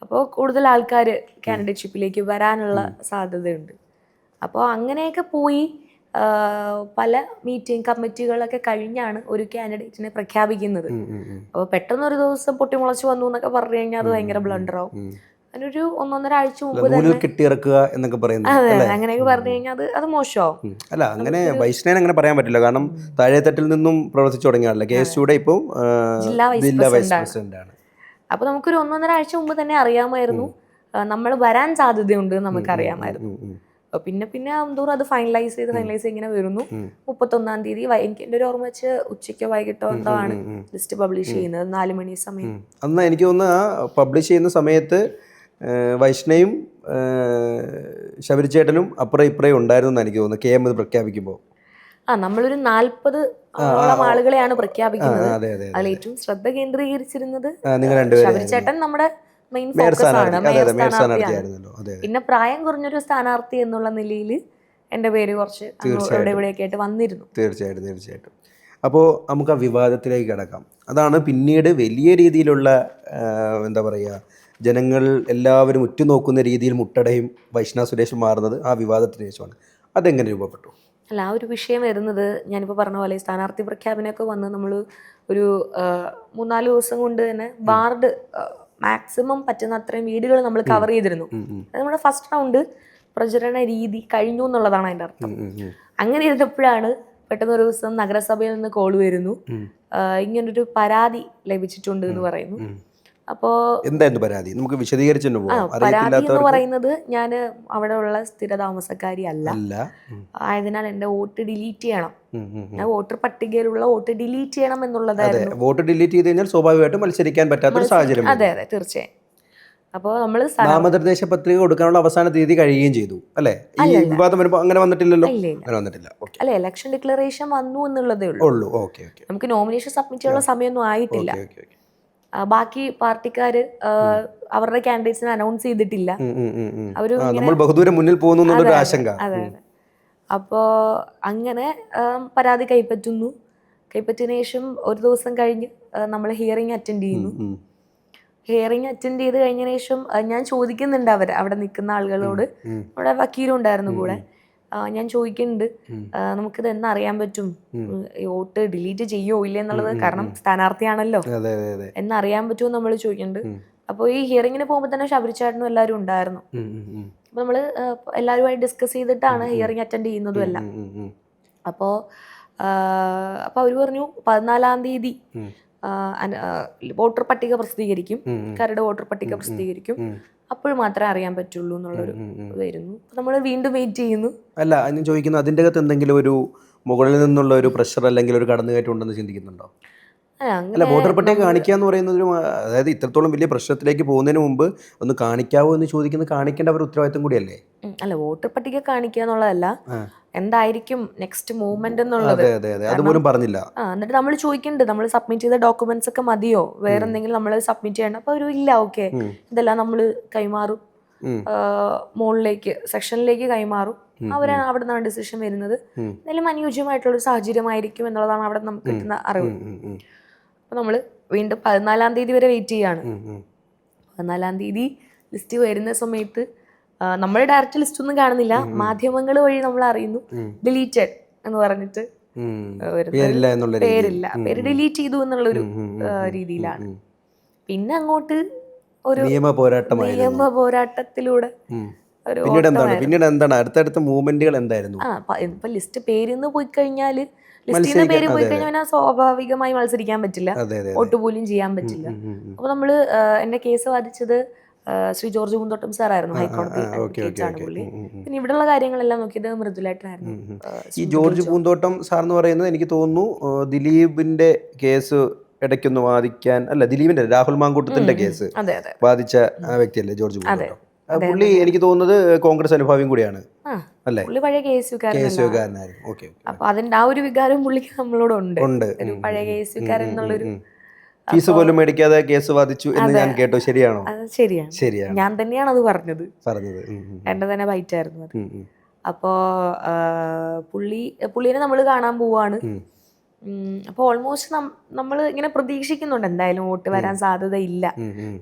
അപ്പോൾ കൂടുതൽ ആൾക്കാർ കാൻഡിഡേറ്റ്ഷിപ്പിലേക്ക് വരാനുള്ള സാധ്യതയുണ്ട്. അപ്പോൾ അങ്ങനെയൊക്കെ പോയി പല മീറ്റിംഗ് കമ്മിറ്റികളൊക്കെ കഴിഞ്ഞാണ് ഒരു കാൻഡിഡേറ്റിനെ പ്രഖ്യാപിക്കുന്നത്. അപ്പോൾ പെട്ടെന്ന് ഒരു ദിവസം പൊട്ടിമുളച്ച് വന്നു എന്നൊക്കെ പറഞ്ഞു കഴിഞ്ഞാൽ അത് ഭയങ്കര ബ്ലണ്ടറാവും. അതിനൊരു 1-1.5 ആഴ്ച മുമ്പ് തന്നെ കെട്ടിയിറക്കുക എന്നൊക്കെ പറയുന്നത്. അതെ, അങ്ങനെയൊക്കെ പറഞ്ഞു കഴിഞ്ഞാൽ അത് മോശമാവും. അല്ല, അങ്ങനെ വൈഷ്ണവൻ അങ്ങനെ പറയാൻ പറ്റില്ല. കാരണം താഴെത്തട്ടിൽ നിന്നും പ്രവർത്തിച്ചു തുടങ്ങിയാണല്ലോ. KSUയുടെ ഇപ്പോൾ ജില്ലാ വൈസ് പ്രസിഡന്റ് ആണ്. അപ്പോൾ നമുക്കൊരു 1-1.5 ആഴ്ച മുമ്പ് തന്നെ അറിയാമായിരുന്നു നമ്മൾ വരാൻ സാധ്യതയുണ്ട് നമുക്കറിയാമായിരുന്നു. പിന്നെ എന്തോറും അത് ഫൈനലൈസ് ചെയ്ത് ഇങ്ങനെ വരുന്നു. 31-ാം തീയതി എനിക്ക് എൻ്റെ ഒരു ഓർമ്മ വെച്ച് ഉച്ചയ്ക്കോ വൈകിട്ടോ എന്തോ ആണ് ലിസ്റ്റ് പബ്ലിഷ് ചെയ്യുന്നത്, 4 മണി സമയം. അന്ന് എനിക്ക് തോന്നുന്നു ആ പബ്ലിഷ് ചെയ്യുന്ന സമയത്ത് വൈഷ്ണയും ശബരിച്ചേട്ടനും അപ്പുറം ഇപ്പുറയും ഉണ്ടായിരുന്നു എനിക്ക് തോന്നുന്നു. KM ഇത് പ്രഖ്യാപിക്കുമ്പോൾ നമ്മളൊരു 40 ആളുകളെയാണ് പ്രഖ്യാപിക്കുന്നത്. അതിൽ ഏറ്റവും ശ്രദ്ധ കേന്ദ്രീകരിച്ചിരുന്നത് ശബരിച്ചേട്ടൻ നമ്മുടെ മെയിൻ ഫോക്കസ് ആണ്, മേയർ സ്ഥാനാർത്ഥിയാണ്. പിന്നെ പ്രായം കുറഞ്ഞൊരു സ്ഥാനാർത്ഥി എന്നുള്ള നിലയിൽ എൻ്റെ പേര് കുറച്ച് ഇവിടെയൊക്കെ ആയിട്ട് വന്നിരുന്നു. തീർച്ചയായിട്ടും. അപ്പോൾ നമുക്ക് ആ വിവാദത്തിലേക്ക് കിടക്കാം. അതാണ് പിന്നീട് വലിയ രീതിയിലുള്ള എന്താ പറയുക, ജനങ്ങൾ എല്ലാവരും ഉറ്റുനോക്കുന്ന രീതിയിൽ മുട്ടടയും വൈഷ്ണവ് സുരേഷും മാറുന്നത് ആ വിവാദത്തിന് ശേഷമാണ്. അതെങ്ങനെ രൂപപ്പെട്ടു? അല്ല, ആ ഒരു വിഷയം വരുന്നത് ഞാനിപ്പോൾ പറഞ്ഞ പോലെ സ്ഥാനാർത്ഥി പ്രഖ്യാപനമൊക്കെ വന്ന് നമ്മൾ ഒരു 3-4 ദിവസം കൊണ്ട് തന്നെ വാർഡ് മാക്സിമം പറ്റുന്ന അത്രയും വീടുകൾ നമ്മൾ കവർ ചെയ്തിരുന്നു. അത് നമ്മുടെ ഫസ്റ്റ് റൗണ്ട് പ്രചരണ രീതി കഴിഞ്ഞു എന്നുള്ളതാണ് അതിൻ്റെ അർത്ഥം. അങ്ങനെ ഇരുന്നപ്പോഴാണ് പെട്ടെന്ന് ഒരു ദിവസം നഗരസഭയിൽ നിന്ന് കോൾ വരുന്നു, ഇങ്ങനൊരു പരാതി ലഭിച്ചിട്ടുണ്ട് എന്ന് പറയുന്നു. അപ്പോ എന്തായിരുന്നു പരാതി? നമുക്ക് വിശദീകരിച്ചു. പരാതി എന്ന് പറയുന്നത്, ഞാൻ അവിടെ ഉള്ള സ്ഥിര താമസക്കാരി അല്ല, ആയതിനാൽ എൻ്റെ വോട്ട് ഡിലീറ്റ് ചെയ്യണം, ഞാൻ വോട്ടർ പട്ടികയിലുള്ള വോട്ട് ഡിലീറ്റ് ചെയ്യണം എന്നുള്ളതായിരുന്നു. വോട്ട് ഡിലീറ്റ് ചെയ്ത് കഴിഞ്ഞാൽ സ്വാഭാവികമായിട്ടും മത്സരിക്കാൻ പറ്റാത്ത സാഹചര്യം. അതെ അതെ, തീർച്ചയായും. അപ്പോൾ നമ്മൾ നാമനിർദ്ദേശ പത്രിക കൊടുക്കാനുള്ള അവസാന തീയതി കഴിയുകയും ചെയ്തു അല്ലേ? ഈ വിവാദം വരുമ്പോൾ അങ്ങനെ വന്നിട്ടില്ലല്ലോ. അങ്ങനെ വന്നിട്ടില്ല. അല്ല, ഇലക്ഷൻ ഡിക്ലറേഷൻ വന്നു എന്നുള്ളതേ ഉള്ളൂ. നമുക്ക് നോമിനേഷൻ സബ്മിറ്റ് ചെയ്യാനുള്ള സമയമൊന്നും ആയിട്ടില്ല. ബാക്കി പാർട്ടിക്കാര് അവരുടെ കാൻഡിഡേറ്റ്സിനെ അനൗൺസ് ചെയ്തിട്ടില്ല. അവര് ബഹുദൂരം മുന്നിൽ പോകുന്നു ആശങ്ക. അതെ. അപ്പോ അങ്ങനെ പരാതി കൈപ്പറ്റിയതിനു ശേഷം ഒരു ദിവസം കഴിഞ്ഞ് നമ്മൾ ഹിയറിംഗ് അറ്റൻഡ് ചെയ്യുന്നു. ഹിയറിംഗ് അറ്റൻഡ് ചെയ്ത് കഴിഞ്ഞതിന് ശേഷം ഞാൻ ചോദിക്കുന്നുണ്ട് അവിടെ നിൽക്കുന്ന ആളുകളോട്, അവിടെ വക്കീലും ഉണ്ടായിരുന്നു കൂടെ. ഞാൻ ചോദിക്കുന്നുണ്ട്, നമുക്കിത് എന്നറിയാൻ പറ്റും, വോട്ട് ഡിലീറ്റ് ചെയ്യോ ഇല്ല എന്നുള്ളത്, കാരണം സ്ഥാനാർത്ഥിയാണല്ലോ, എന്നറിയാൻ പറ്റുമോ നമ്മൾ ചോദിക്കുന്നുണ്ട്. അപ്പോൾ ഈ ഹിയറിങ്ങിന് പോകുമ്പോൾ തന്നെ ശബരിച്ചേട്ടനും എല്ലാവരും ഉണ്ടായിരുന്നു. അപ്പോൾ നമ്മൾ എല്ലാവരുമായി ഡിസ്കസ് ചെയ്തിട്ടാണ് ഹിയറിംഗ് അറ്റൻഡ് ചെയ്യുന്നതും എല്ലാം. അപ്പോൾ അവർ പറഞ്ഞു 14-ാം തീയതി വോട്ടർ പട്ടിക പ്രസിദ്ധീകരിക്കും, കരട് വോട്ടർ പട്ടിക പ്രസിദ്ധീകരിക്കും, അപ്പോൾ മാത്രമേ അറിയാൻ പറ്റുള്ളൂ എന്നുള്ളൊരു വരുന്നു. നമ്മൾ വീണ്ടും വെയിറ്റ് ചെയ്യുന്നു. അല്ല, ഞാൻ ചോദിക്കുന്നത്, അതിൻ്റെ അകത്ത് എന്തെങ്കിലും ഒരു മുകളിൽ നിന്നുള്ള ഒരു പ്രഷർ അല്ലെങ്കിൽ ഒരു കടന്നുകയറ്റം ഉണ്ടെന്ന് ചിന്തിക്കുന്നുണ്ടോ? അല്ല, വോട്ടർ പട്ടിക കാണിക്കുക എന്ന് പറയുന്നതിന്, അതായത് ഇത്രത്തോളം വലിയ പ്രശ്നത്തിലേക്ക് പോകുന്നതിന് മുമ്പ് ഒന്ന് കാണിക്കാവോ എന്ന് ചോദിക്കുന്നത് കാണിക്കേണ്ട ഒരു ഉത്തരവാദിത്തം കൂടിയല്ലേ? അല്ല, വോട്ടർ പട്ടിക കാണിക്കുക എന്നുള്ളതല്ല, എന്തായിരിക്കും നെക്സ്റ്റ് മൂവ്മെന്റ് എന്നുള്ളത് അതുപോലും പറഞ്ഞില്ല. എന്നിട്ട് നമ്മൾ ചോദിക്കുന്നുണ്ട്, നമ്മൾ സബ്മിറ്റ് ചെയ്ത ഡോക്യുമെന്റ്സ് ഒക്കെ മതിയോ, വേറെ എന്തെങ്കിലും നമ്മൾ സബ്മിറ്റ് ചെയ്യണം? അപ്പൊ ഒരു ഇല്ല, ഓക്കെ, ഇതെല്ലാം നമ്മൾ കൈമാറും, മുകളിലേക്ക് സെക്ഷനിലേക്ക് കൈമാറും. അവരാണ് അവിടെ നിന്നാണ് ഡിസിഷൻ വരുന്നത്. എന്തായാലും അനുയോജ്യമായിട്ടുള്ളൊരു സാഹചര്യമായിരിക്കും എന്നുള്ളതാണ് അവിടെ നമുക്ക് കിട്ടുന്ന അറിവ്. അപ്പോൾ നമ്മൾ വീണ്ടും 14-ാം തീയതി വരെ വെയിറ്റ് ചെയ്യാണ്. 14-ാം തീയതി ലിസ്റ്റ് വരുന്ന സമയത്ത് നമ്മൾ ഡയറക്റ്റ് ലിസ്റ്റ് ഒന്നും കാണുന്നില്ല, മാധ്യമങ്ങൾ വഴി നമ്മൾ അറിയുന്നു ഡിലീറ്റഡ് എന്ന് പറഞ്ഞിട്ട് പേര് ഡിലീറ്റ് ചെയ്തു എന്നുള്ളൊരു രീതിയിലാണ്. പിന്നെ അങ്ങോട്ട് ഒരു നിയമ പോരാട്ടത്തിലൂടെ പിന്നീട് എന്താണ് അടുത്തടുത്ത മൂവ്മെന്റുകൾ എന്തായിരുന്നു? ഇപ്പൊ ലിസ്റ്റ് പേരിന്ന് പോയി കഴിഞ്ഞാൽ ലിസ്റ്റിന്ന് പേര് പോയി കഴിഞ്ഞാൽ സ്വാഭാവികമായി മത്സരിക്കാൻ പറ്റില്ല, വോട്ട് പോലും ചെയ്യാൻ പറ്റില്ല. അപ്പൊ നമ്മള് എന്റെ കേസ് വാദിച്ചത് ശ്രീ ജോർജ് പൂന്തോട്ടം സാറായിരുന്നു, ഹൈക്കോടതി ആണ് പുള്ളി. പിന്നെ ഇവിടെയുള്ള കാര്യങ്ങളെല്ലാം നോക്കിയത് മൃദുലായിട്ടായിരുന്നു. ഈ ജോർജ് പൂന്തോട്ടം സാർ എന്ന് പറയുന്നത് എനിക്ക് തോന്നുന്നു ദിലീപിന്റെ കേസ് ഇടയ്ക്കൊന്ന് വാദിക്കാൻ, അല്ല ദിലീപിന്റെ രാഹുൽ മാങ്കൂട്ടത്തിന്റെ കേസ് വാദിച്ച വ്യക്തിയല്ലേ ജോർജ് പൂന്തോട്ടം? പുള്ളി എനിക്ക് തോന്നുന്നത് കോൺഗ്രസ് അനുഭാവിയും കൂടിയാണ് അല്ലേ? പുള്ളി പഴയ കേസുകാരനായിരുന്നു. അപ്പൊ അതിന്റെ ആ ഒരു വികാരം പുള്ളിക്ക് നമ്മളോടുണ്ട്, ഒരു പഴയ കേസുകാരൻ എന്നുള്ളൊരു. ഫീസ് പോലും മേടിക്കാതെ കേസ് വാദിച്ചു എന്ന് ഞാൻ കേട്ടു. ശരിയാണോ? ശരിയാണ്, ഞാൻ തന്നെയാണ് അത് പറഞ്ഞത്. എന്റെ തന്നെ ബൈറ്റായിരുന്നു അത്. അപ്പോ പുള്ളിനെ നമ്മൾ കാണാൻ പോവാണ്. അപ്പോൾ ഓൾമോസ്റ്റ് നമ്മൾ ഇങ്ങനെ പ്രതീക്ഷിക്കുന്നുണ്ട് എന്തായാലും വോട്ട് വരാൻ സാധ്യതയില്ല,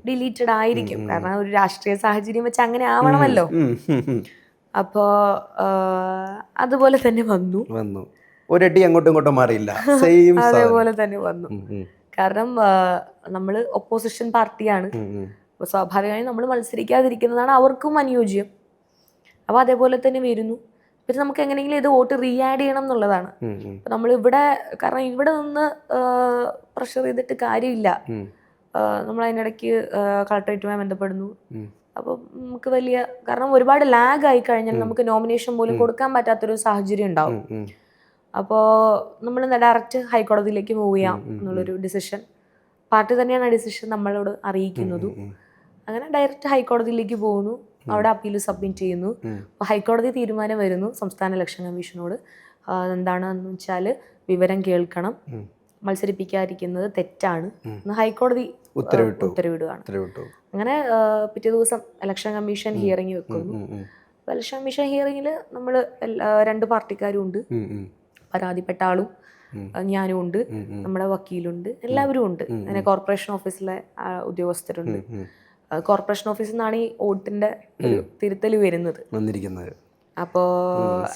ഡിലീറ്റഡ് ആയിരിക്കും, കാരണം ഒരു രാഷ്ട്രീയ സാഹചര്യം വെച്ച് അങ്ങനെ ആവണമല്ലോ. അപ്പോ അതുപോലെ തന്നെ വന്നു. ഒരടി അങ്ങോട്ടും ഇങ്ങോട്ടും മാറിയില്ല, അതേപോലെ തന്നെ വന്നു. കാരണം നമ്മൾ ഒപ്പോസിഷൻ പാർട്ടിയാണ്, അപ്പോൾ സ്വാഭാവികമായും നമ്മൾ മത്സരിക്കാതിരിക്കുന്നതാണ് അവർക്കും അനുയോജ്യം. അപ്പോൾ അതേപോലെ തന്നെ വരുന്നു. പിന്നെ നമുക്ക് എങ്ങനെയെങ്കിലും ഇത് വോട്ട് റീആഡ് ചെയ്യണം എന്നുള്ളതാണ്. അപ്പം നമ്മളിവിടെ, കാരണം ഇവിടെ നിന്ന് പ്രഷർ ചെയ്തിട്ട് കാര്യമില്ല. നമ്മൾ അതിനിടയ്ക്ക് കളക്ടറേറ്റുമായി ബന്ധപ്പെടുന്നു. അപ്പം നമുക്ക് വലിയ, കാരണം ഒരുപാട് ലാഗ് ആയി കഴിഞ്ഞാൽ നമുക്ക് നോമിനേഷൻ പോലും കൊടുക്കാൻ പറ്റാത്തൊരു സാഹചര്യം ഉണ്ടാവും. അപ്പോൾ നമ്മൾ ഡയറക്റ്റ് ഹൈക്കോടതിയിലേക്ക് മൂവ് ചെയ്യാം എന്നുള്ളൊരു ഡിസിഷൻ പാർട്ടി തന്നെയാണ് ആ ഡിസിഷൻ നമ്മളോട് അറിയിക്കുന്നതും. അങ്ങനെ ഡയറക്റ്റ് ഹൈക്കോടതിയിലേക്ക് പോകുന്നു, അവിടെ അപ്പീൽ സബ്മിറ്റ് ചെയ്യുന്നു. അപ്പോൾ ഹൈക്കോടതി തീരുമാനം വരുന്നു സംസ്ഥാന ഇലക്ഷൻ കമ്മീഷനോട്. എന്താണെന്ന് വെച്ചാൽ വിവരം കേൾക്കണം, മത്സരിപ്പിക്കാതിരിക്കുന്നത് തെറ്റാണ് എന്ന് ഹൈക്കോടതി ഉത്തരവിടുകയാണ്. അങ്ങനെ പിറ്റേ ദിവസം ഇലക്ഷൻ കമ്മീഷൻ ഹിയറിംഗ് വെക്കുന്നു. അപ്പോൾ ഇലക്ഷൻ കമ്മീഷൻ ഹിയറിംഗിൽ നമ്മൾ 2 പാർട്ടിക്കാരും ഉണ്ട്, പരാതിപ്പെട്ട ആളും ഞാനും ഉണ്ട്, നമ്മുടെ വക്കീലുണ്ട്, എല്ലാവരും ഉണ്ട്. അങ്ങനെ കോർപ്പറേഷൻ ഓഫീസിലെ ഉദ്യോഗസ്ഥരുണ്ട്. കോർപ്പറേഷൻ ഓഫീസിൽ നിന്നാണ് ഈ വോട്ടിന്റെ ഒരു തിരുത്തൽ വന്നിരിക്കുന്നത്. അപ്പോ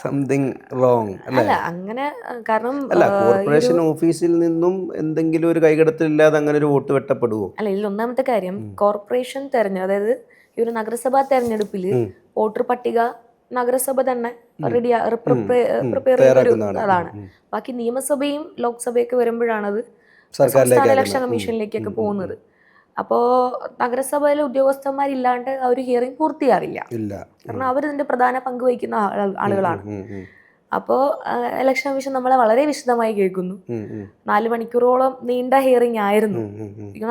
സംതിങ് റോങ് അല്ല അങ്ങനെ, കാരണം കോർപ്പറേഷൻ ഓഫീസിൽ നിന്നും എന്തെങ്കിലും ഒരു കൈകടത്തിലില്ലാതെ അങ്ങനെ ഒരു വോട്ട് വെട്ടപ്പെടുവോ? അല്ല, ഇതിൽ ഒന്നാമത്തെ കാര്യം കോർപ്പറേഷൻ അതായത് ഈ ഒരു നഗരസഭാ തെരഞ്ഞെടുപ്പില് വോട്ടർ പട്ടിക നഗരസഭ തന്നെ പ്രിപ്പയർ അതാണ്. ബാക്കി നിയമസഭയും ലോക്സഭയൊക്കെ വരുമ്പോഴാണത് സംസ്ഥാന ഇലക്ഷൻ കമ്മീഷനിലേക്കൊക്കെ പോകുന്നത്. അപ്പോൾ നഗരസഭയിലെ ഉദ്യോഗസ്ഥന്മാരില്ലാണ്ട് ആ ഒരു ഹിയറിംഗ് പൂർത്തിയാവില്ല, കാരണം അവരിതിന്റെ പ്രധാന പങ്ക് വഹിക്കുന്ന ആളുകളാണ്. അപ്പോൾ ഇലക്ഷൻ കമ്മീഷൻ നമ്മളെ വളരെ വിശദമായി കേൾക്കുന്നു. 4 മണിക്കൂറോളം നീണ്ട ഹിയറിംഗ് ആയിരുന്നു.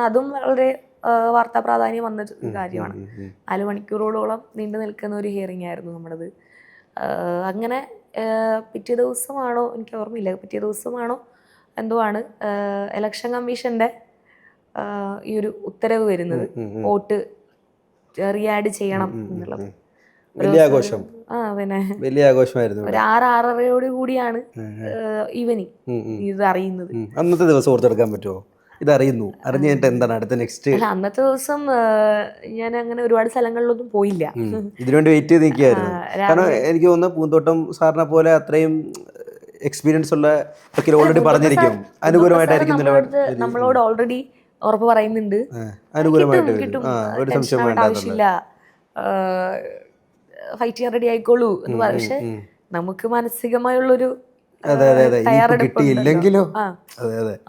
അതും വളരെ വാർത്താ പ്രാധാന്യം വന്ന കാര്യമാണ്. 4 മണിക്കൂറോളം നീണ്ടു നിൽക്കുന്ന ഒരു ഹിയറിംഗ് ആയിരുന്നു നമ്മളത്. അങ്ങനെ പിറ്റേ ദിവസമാണോ എനിക്ക് ഓർമ്മയില്ല, പിറ്റേ ദിവസമാണോ എന്തോ ആണ് ഇലക്ഷൻ കമ്മീഷന്റെ ഈ ഒരു ഉത്തരവ് വരുന്നത്, വോട്ട് റീആഡ് ചെയ്യണം എന്നുള്ളത്. വലിയ ആഘോഷം. പിന്നെ വലിയ ആഘോഷമായിരുന്നു. ഒരു 6-6:30 കൂടിയാണ് ഈവനിങ് ഇത് അറിയുന്നത്. അന്നത്തെ ദിവസം ഓർത്തെടുക്കാൻ പറ്റുമോ? ഇതറിയുന്നു, അറിഞ്ഞിട്ട് എന്താണ് അടുത്ത നെക്സ്റ്റ്? അല്ല, അന്നത്തെ ദിവസം ഞാൻ അങ്ങനെ ഒരുപാട് സ്ഥലങ്ങളിലൊന്നും പോയില്ല, ഇതിനുവേണ്ടി വെയിറ്റ് ചെയ്ത് നിൽക്കുകയായിരുന്നു. കാരണം എനിക്ക് തോന്നുന്നു പൂന്തോട്ടം സാറിനെ പോലെ അത്രയും എക്സ്പീരിയൻസ് ഉള്ള ഓൾറെഡി പറഞ്ഞിരിക്കും അനുകൂലമായിട്ടായിരിക്കും നമ്മളോട് ഓൾറെഡി ഉറപ്പ് പറയുന്നുണ്ട്, കിട്ടും, ആവശ്യമില്ല, ഫൈറ്റ് ചെയ്യാൻ റെഡി ആയിക്കോളൂ എന്ന് പറയും. പക്ഷെ നമുക്ക് മാനസികമായുള്ളൊരു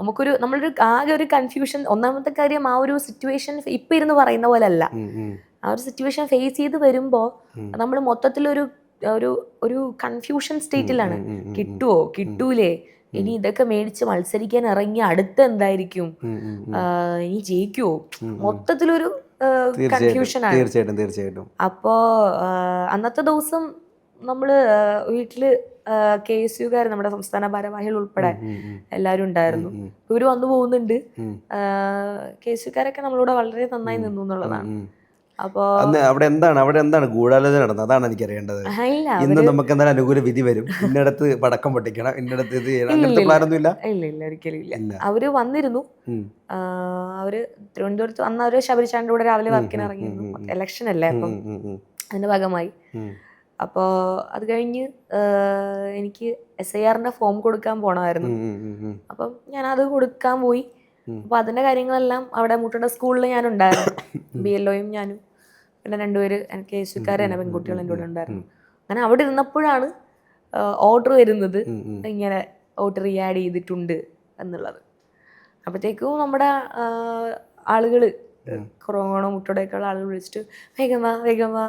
നമുക്കൊരു നമ്മളൊരു ആകെ ഒരു കൺഫ്യൂഷൻ. ഒന്നാമത്തെ കാര്യം, ആ ഒരു സിറ്റുവേഷൻ ഇപ്പൊ ഇരുന്ന് പറയുന്ന പോലെ അല്ല. ആ ഒരു സിറ്റുവേഷൻ ഫേസ് ചെയ്ത് വരുമ്പോ നമ്മൾ മൊത്തത്തിലൊരു ഒരു കൺഫ്യൂഷൻ സ്റ്റേറ്റിലാണ്. കിട്ടുവോ കിട്ടൂലേ, ഇനി ഇതൊക്കെ മേടിച്ച് മത്സരിക്കാൻ ഇറങ്ങി അടുത്ത എന്തായിരിക്കും, ഇനി ജയിക്കുവോ, മൊത്തത്തിലൊരു കൺഫ്യൂഷനാണ്. തീർച്ചയായിട്ടും. അപ്പോ അന്നത്തെ ദിവസം നമ്മള് വീട്ടില് KSUകാർ, നമ്മുടെ സംസ്ഥാന ഭാരവാഹികൾ ഉൾപ്പെടെ എല്ലാവരും ഉണ്ടായിരുന്നു. ഇവര് വന്നു പോകുന്നുണ്ട്. KSUകാരൊക്കെ നമ്മളോട് വളരെ നന്നായി നിന്നു എന്നുള്ളതാണ്. അപ്പോ അന്ന് അവിടെ എന്താണ് ഗൂഢാലോചന നടന്നത്? അതാണ് എനിക്ക് അറിയേണ്ടത്. ഇല്ല ഇന്ന് നമുക്ക് എന്തായാലും അനുകൂല വിധി വരും, ഇന്നടത്ത് പടക്കം പൊട്ടിക്കണം, ഇന്നടത്ത് ഇത് ചെയ്യണം, ഇല്ല അങ്ങനത്തെ ഇല്ല പ്ലാനൊന്നും ഇല്ല. ഇല്ല ഒരിക്കലും ഇല്ല. ഇല്ല. അവര് വന്നിരുന്നു. അവര് തിരുവനന്തപുരത്ത് അന്ന് അവര് ശബരിച്ചാണ്ട് കൂടെ രാവിലെ വർക്കിന് ഇറങ്ങിയിരുന്നു. ഇലക്ഷൻ അല്ലേ, അപ്പം അതിന്റെ ഭാഗമായി. അപ്പോൾ അത് കഴിഞ്ഞ് എനിക്ക് SIRന്റെ ഫോം കൊടുക്കാൻ പോകണമായിരുന്നു. അപ്പം ഞാനത് കൊടുക്കാൻ പോയി. അപ്പോൾ അതിൻ്റെ കാര്യങ്ങളെല്ലാം അവിടെ മുട്ടയുടെ സ്കൂളിൽ ഞാനുണ്ടായിരുന്നു. BLOയും ഞാനും പിന്നെ 2 പേര് എനിക്ക് SUക്കാർ തന്നെ പെൺകുട്ടികൾ എൻ്റെ കൂടെ ഉണ്ടായിരുന്നു. അങ്ങനെ അവിടെ ഇരുന്നപ്പോഴാണ് ഓർഡർ വരുന്നത് ഇങ്ങനെ വോട്ട് റീആഡ് ചെയ്തിട്ടുണ്ട് എന്നുള്ളത്. അപ്പോഴത്തേക്കും നമ്മുടെ ആളുകൾ കുറവണോ മുട്ടയുടെയൊക്കെയുള്ള ആളുകൾ വിളിച്ചിട്ട് വേഗം വാ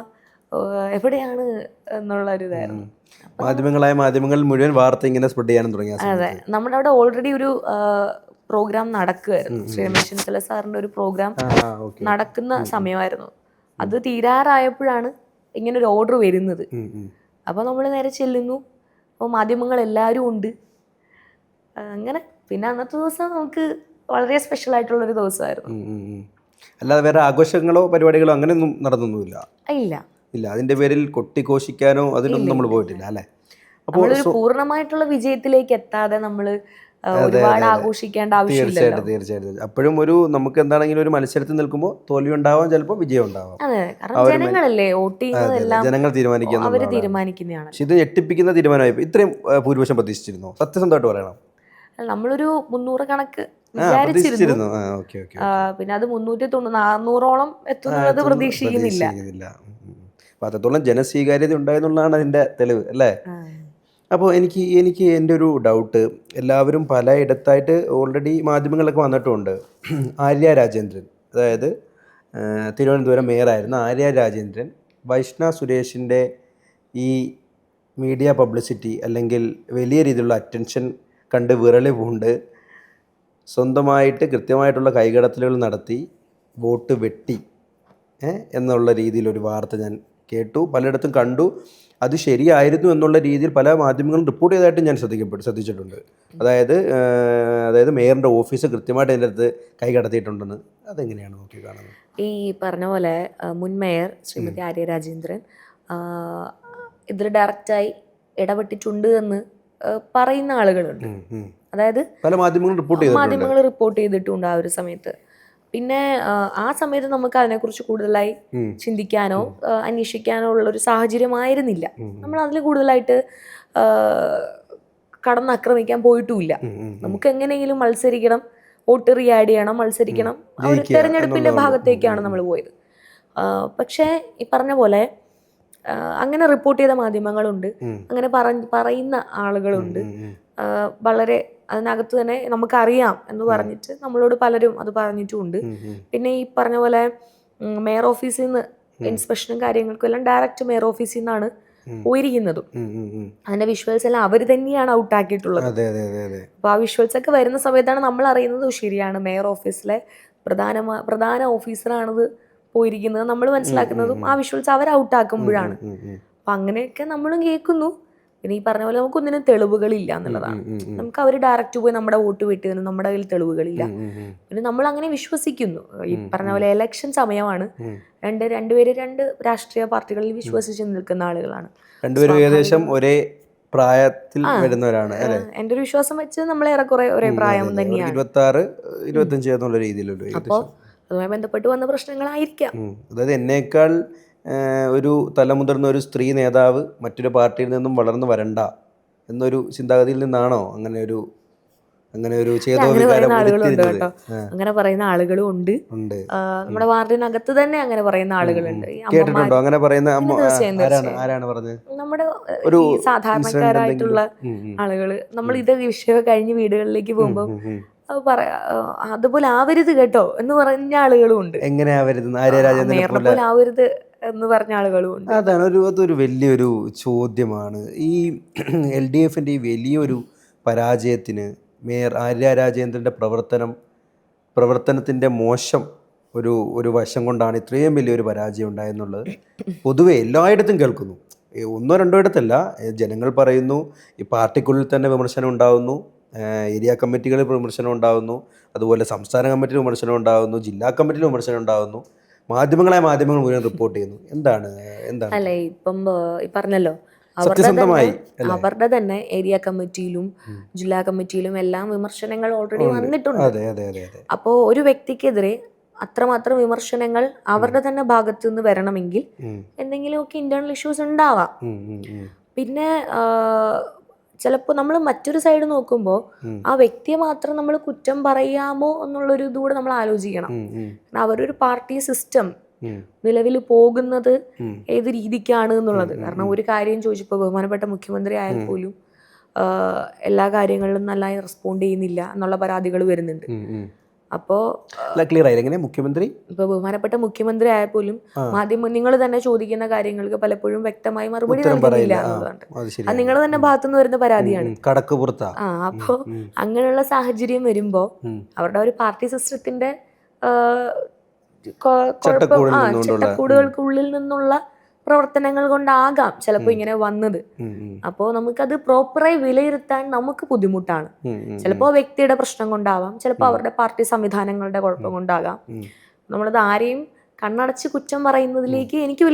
എവിടെയാണ് എന്നുള്ള ഒരു ഇതായിരുന്നു. മാധ്യമങ്ങൾ മുഴുവൻ വാർത്ത ഇങ്ങനെ സ്പ്രെഡ് ചെയ്യാനും തുടങ്ങി. അതെ, നമ്മുടെ അവിടെ ഓൾറെഡി ഒരു പ്രോഗ്രാം നടക്കുമായിരുന്നു. ശ്രീ രമേശ് ചെന്നിത്തല സാറിൻ്റെ ഒരു പ്രോഗ്രാം നടക്കുന്ന സമയമായിരുന്നു. അത് തീരാറായപ്പോഴാണ് ഇങ്ങനൊരു ഓർഡർ വരുന്നത്. അപ്പോൾ നമ്മൾ നേരെ ചെല്ലുന്നു. അപ്പോൾ മാധ്യമങ്ങൾ എല്ലാവരും ഉണ്ട്. അങ്ങനെ പിന്നെ അന്നത്തെ ദിവസം നമുക്ക് വളരെ സ്പെഷ്യൽ ആയിട്ടുള്ളൊരു ദിവസമായിരുന്നു. അല്ലാതെ വേറെ ആഘോഷങ്ങളോ പരിപാടികളോ അങ്ങനെയൊന്നും നടന്നൊന്നുമില്ല? ഇല്ല. അതിന്റെ പേരിൽ കൊട്ടിഘോഷിക്കാനോ അതിനൊന്നും നമ്മൾ പോയിട്ടില്ല അല്ലേ? അപ്പോൾ പൂർണ്ണമായിട്ടുള്ള വിജയത്തിലേക്ക് എത്താതെ നമ്മൾ ഒരുപാട് ആഘോഷിക്കേണ്ട ആവശ്യമില്ല. തീർച്ചയായിട്ടും. അപ്പോഴും ഒരു നമുക്ക് എന്താണെങ്കിലും ഒരു മത്സരത്തിൽ നിൽക്കുമ്പോൾ തോൽവി ഉണ്ടാവാം, ചിലപ്പോൾ വിജയം ഉണ്ടാവാം. അതെ, കാരണം ജനങ്ങളല്ലേ വോട്ട് ചെയ്യുന്നതെല്ലാം, ജനങ്ങൾ തീരുമാനിക്കുന്നതാണ്. ഇത് ഞെട്ടിപ്പിക്കുന്ന തീരുമാനമായി. ഇത്രയും ഭൂരിപക്ഷം പ്രതീക്ഷിച്ചിരുന്നോ? സത്യസന്ധമായിട്ട് പറയണം. നമ്മളൊരു 300 കണക്ക് വിചാരിച്ചിരുന്നു. പിന്നെ അത് 390-400ഓളം എത്തുന്നത് പ്രതീക്ഷിക്കുന്നില്ല. അത്രത്തോളം ജനസ്വീകാര്യത ഉണ്ടായെന്നുള്ളതാണ് അതിന്റെ തെളിവ് അല്ലേ? അപ്പോൾ എനിക്ക് എൻ്റെ ഒരു ഡൗട്ട്, എല്ലാവരും പലയിടത്തായിട്ട് ഓൾറെഡി മാധ്യമങ്ങളൊക്കെ വന്നിട്ടുമുണ്ട്. ആര്യ രാജേന്ദ്രൻ, അതായത് തിരുവനന്തപുരം മേയറായിരുന്ന ആര്യ രാജേന്ദ്രൻ വൈഷ്ണ സുരേഷിൻ്റെ ഈ മീഡിയ പബ്ലിസിറ്റി അല്ലെങ്കിൽ വലിയ രീതിയിലുള്ള അറ്റൻഷൻ കണ്ട് വിറളി പൂണ്ട് സ്വന്തമായിട്ട് കൃത്യമായിട്ടുള്ള കൈകടത്തലുകൾ നടത്തി വോട്ട് വെട്ടി എന്നുള്ള രീതിയിലൊരു വാർത്ത ഞാൻ കേട്ടു, പലയിടത്തും കണ്ടു. അത് ശരിയായിരുന്നു എന്നുള്ള രീതിയിൽ പല മാധ്യമങ്ങളും റിപ്പോർട്ട് ചെയ്തതായിട്ട് ഞാൻ ശ്രദ്ധിച്ചിട്ടുണ്ട്. അതായത് മേയറിൻ്റെ ഓഫീസ് കൃത്യമായിട്ട് അതിൻ്റെ അടുത്ത് കൈ കടത്തിയിട്ടുണ്ടെന്ന്. അതെങ്ങനെയാണ് നോക്കി കാണുന്നത്? ഈ പറഞ്ഞ പോലെ മുൻ മേയർ ശ്രീമതി ആര്യ രാജേന്ദ്രൻ ഇതിൽ ഡയറക്റ്റായി ഇടപെട്ടിട്ടുണ്ട് എന്ന് പറയുന്ന ആളുകളുണ്ട്. അതായത് പല മാധ്യമങ്ങൾ റിപ്പോർട്ട് ചെയ്തിട്ടുണ്ട് ആ ഒരു സമയത്ത്. പിന്നെ ആ സമയത്ത് നമുക്ക് അതിനെക്കുറിച്ച് കൂടുതലായി ചിന്തിക്കാനോ അന്വേഷിക്കാനോ ഉള്ളൊരു സാഹചര്യമായിരുന്നില്ല. നമ്മൾ അതിൽ കൂടുതലായിട്ട് കടന്നാക്രമിക്കാൻ പോയിട്ടുമില്ല. നമുക്ക് എങ്ങനെയെങ്കിലും മത്സരിക്കണം, വോട്ട് റീആഡ് ചെയ്യണം, മത്സരിക്കണം, ആ ഒരു തെരഞ്ഞെടുപ്പിൻ്റെ ഭാഗത്തേക്കാണ് നമ്മൾ പോയത്. പക്ഷേ ഈ പറഞ്ഞ പോലെ അങ്ങനെ റിപ്പോർട്ട് ചെയ്ത മാധ്യമങ്ങളുണ്ട്, അങ്ങനെ പറയുന്ന ആളുകളുണ്ട്. വളരെ അതിനകത്ത് തന്നെ നമുക്കറിയാം എന്ന് പറഞ്ഞിട്ട് നമ്മളോട് പലരും അത് പറഞ്ഞിട്ടുമുണ്ട്. പിന്നെ ഈ പറഞ്ഞ പോലെ മേയർ ഓഫീസിൽ നിന്ന് ഇൻസ്പെക്ഷനും കാര്യങ്ങൾക്കും എല്ലാം ഡയറക്റ്റ് മേയർ ഓഫീസിൽ നിന്നാണ് പോയിരിക്കുന്നതും. അതിന്റെ വിഷ്വൽസ് എല്ലാം അവർ തന്നെയാണ് ഔട്ടാക്കിയിട്ടുള്ളത്. അപ്പോൾ ആ വിഷ്വൽസ് ഒക്കെ വരുന്ന സമയത്താണ് നമ്മൾ അറിയുന്നത് ശരിയാണ് മേയർ ഓഫീസിലെ പ്രധാന ഓഫീസറാണിത് പോയിരിക്കുന്നത് നമ്മൾ മനസ്സിലാക്കുന്നതും ആ വിഷ്വൽസ് അവർ ഔട്ടാക്കുമ്പോഴാണ്. അപ്പം അങ്ങനെയൊക്കെ നമ്മളും കേൾക്കുന്നു. പിന്നെ ഈ പറഞ്ഞ പോലെ നമുക്കൊന്നിനും തെളിവുകളില്ല എന്നുള്ളതാണ്. നമുക്ക് അവർ ഡയറക്റ്റ് പോയി നമ്മുടെ വോട്ട് വെട്ടിയതിനും നമ്മുടെ കയ്യിൽ തെളിവുകളില്ല. പിന്നെ നമ്മൾ അങ്ങനെ വിശ്വസിക്കുന്നു. ഈ പറഞ്ഞ പോലെ ഇലക്ഷൻ സമയമാണ്, രണ്ടുപേര് രണ്ട് രാഷ്ട്രീയ പാർട്ടികളിൽ വിശ്വസിച്ച് നിൽക്കുന്ന ആളുകളാണ്. രണ്ടുപേരും ഏകദേശം ഒരേ പ്രായത്തിൽ വരുന്നവരാണ്. എൻ്റെ ഒരു വിശ്വാസം വെച്ച് നമ്മൾ ഏറെക്കുറെ ഒരേ പ്രായം തന്നെയാണ്. 26-25 എന്നുള്ള രീതിയിലുള്ള. അപ്പോൾ അതുമായി ബന്ധപ്പെട്ട് വന്ന പ്രശ്നങ്ങളായിരിക്കാം. അതായത് എന്നേക്കാൾ ഒരു തലമുതിർന്ന ഒരു സ്ത്രീ നേതാവ് മറ്റൊരു പാർട്ടിയിൽ നിന്നും വളർന്നു വരണ്ട എന്നൊരു ചിന്താഗതിയിൽ നിന്നാണോ അങ്ങനെ ഒരു അങ്ങനെ പറയുന്ന ആളുകളും ഉണ്ട്. നമ്മുടെ വാർഡിനകത്ത് തന്നെ അങ്ങനെ പറയുന്ന ആളുകളുണ്ട്. കേട്ടിട്ടുണ്ടോ അങ്ങനെ പറയുന്ന? ആരാണ് പറഞ്ഞത്? നമ്മുടെ ഒരു സാധാരണക്കാരായിട്ടുള്ള ആളുകള്. നമ്മൾ ഇത് വിഷയം കഴിഞ്ഞ് വീടുകളിലേക്ക് പോകുമ്പോൾ അതുപോലെ ആവരുത് കേട്ടോ എന്ന് പറഞ്ഞ ആളുകളും ഉണ്ട്. എങ്ങനെ ആവരുത്? പോലെ ആവരുത് എന്ന് പറഞ്ഞ ആളുകളും ഉണ്ട്. അതൊരു വലിയൊരു ചോദ്യമാണ്. ഈ LDFന്റെ ഈ വലിയൊരു പരാജയത്തിന് മേയർ ആര്യ രാജേന്ദ്രൻ്റെ പ്രവർത്തനത്തിൻ്റെ മോശം ഒരു വശം കൊണ്ടാണ് ഇത്രയും വലിയൊരു പരാജയം ഉണ്ടായെന്നുള്ളത് പൊതുവെ എല്ലായിടത്തും കേൾക്കുന്നു. 1-2 ഇടത്തല്ല, ജനങ്ങൾ പറയുന്നു. ഈ പാർട്ടിക്കുള്ളിൽ തന്നെ വിമർശനം ഉണ്ടാകുന്നു, ഏരിയ കമ്മിറ്റികളിൽ വിമർശനം ഉണ്ടാകുന്നു, അതുപോലെ സംസ്ഥാന കമ്മിറ്റിയിൽ വിമർശനം ഉണ്ടാകുന്നു, ജില്ലാ കമ്മിറ്റിയിൽ വിമർശനം ഉണ്ടാകുന്നു. മാധ്യമങ്ങൾ മുഴുവൻ റിപ്പോർട്ട് ചെയ്യുന്നു. എന്താണ് അല്ലെ ഇപ്പം ഈ പറഞ്ഞല്ലോ അവരുടെ സത്യസന്ധമായി തന്നെ അവരുടെ തന്നെ ഏരിയ കമ്മിറ്റിയിലും ജില്ലാ കമ്മിറ്റിയിലും എല്ലാം വിമർശനങ്ങൾ ഓൾറെഡി വന്നിട്ടുണ്ട്. അതെ അതെ അതെ അതെ അപ്പോൾ ഒരു വ്യക്തിക്കെതിരെ അത്രമാത്രം വിമർശനങ്ങൾ അവരുടെ തന്നെ ഭാഗത്തു നിന്ന് വരണമെങ്കിൽ എന്തെങ്കിലുമൊക്കെ ഇന്റേണൽ ഇഷ്യൂസ് ഉണ്ടാവാം. പിന്നെ ചിലപ്പോൾ നമ്മൾ മറ്റൊരു സൈഡ് നോക്കുമ്പോൾ ആ വ്യക്തിയെ മാത്രം നമ്മൾ കുറ്റം പറയാമോ എന്നുള്ളൊരു ഇതുകൂടെ നമ്മൾ ആലോചിക്കണം. കാരണം അവരൊരു പാർട്ടി സിസ്റ്റം നിലവിൽ പോകുന്നത് ഏത് രീതിക്കാണ് എന്നുള്ളത്. കാരണം ഒരു കാര്യം ചോദിച്ചപ്പോൾ ബഹുമാനപ്പെട്ട മുഖ്യമന്ത്രി ആയാൽ പോലും എല്ലാ കാര്യങ്ങളിലും നന്നായി റെസ്പോണ്ട് ചെയ്യുന്നില്ല എന്നുള്ള പരാതികൾ വരുന്നുണ്ട്. അപ്പോൾ ക്ലിയർ ആയില്ല എങ്ങനെ മുഖ്യമന്ത്രി ഇപ്പൊ ബഹുമാനപ്പെട്ട മുഖ്യമന്ത്രി ആയാൽ പോലും നിങ്ങൾ തന്നെ ചോദിക്കുന്ന കാര്യങ്ങൾക്ക് പലപ്പോഴും വ്യക്തമായി മറുപടി നൽകുന്നില്ല എന്നുള്ളതാണ്. അത് നിങ്ങൾ തന്നെ ഭാഗത്തുനിന്ന് വരുന്ന പരാതിയാണ്. അപ്പോ അങ്ങനെയുള്ള സാഹചര്യം വരുമ്പോ അവരുടെ ഒരു പാർട്ടി സിസ്റ്റത്തിന്റെ ചട്ടക്കൂടുകൾക്കുള്ളിൽ നിന്നുള്ള പ്രവർത്തനങ്ങൾ കൊണ്ടാകാം ചിലപ്പോൾ ഇങ്ങനെ വന്നത്. അപ്പോൾ നമുക്കത് പ്രോപ്പറായി വിലയിരുത്താൻ നമുക്ക് ബുദ്ധിമുട്ടാണ്. ചിലപ്പോൾ വ്യക്തിയുടെ പ്രശ്നം കൊണ്ടാവാം, ചിലപ്പോൾ അവരുടെ പാർട്ടി സംവിധാനങ്ങളുടെ കുഴപ്പം കൊണ്ടാകാം. നമ്മളത് ആരെയും കണ്ണടച്ച് കുറ്റം പറയുന്നതിലേക്ക് എനിക്ക്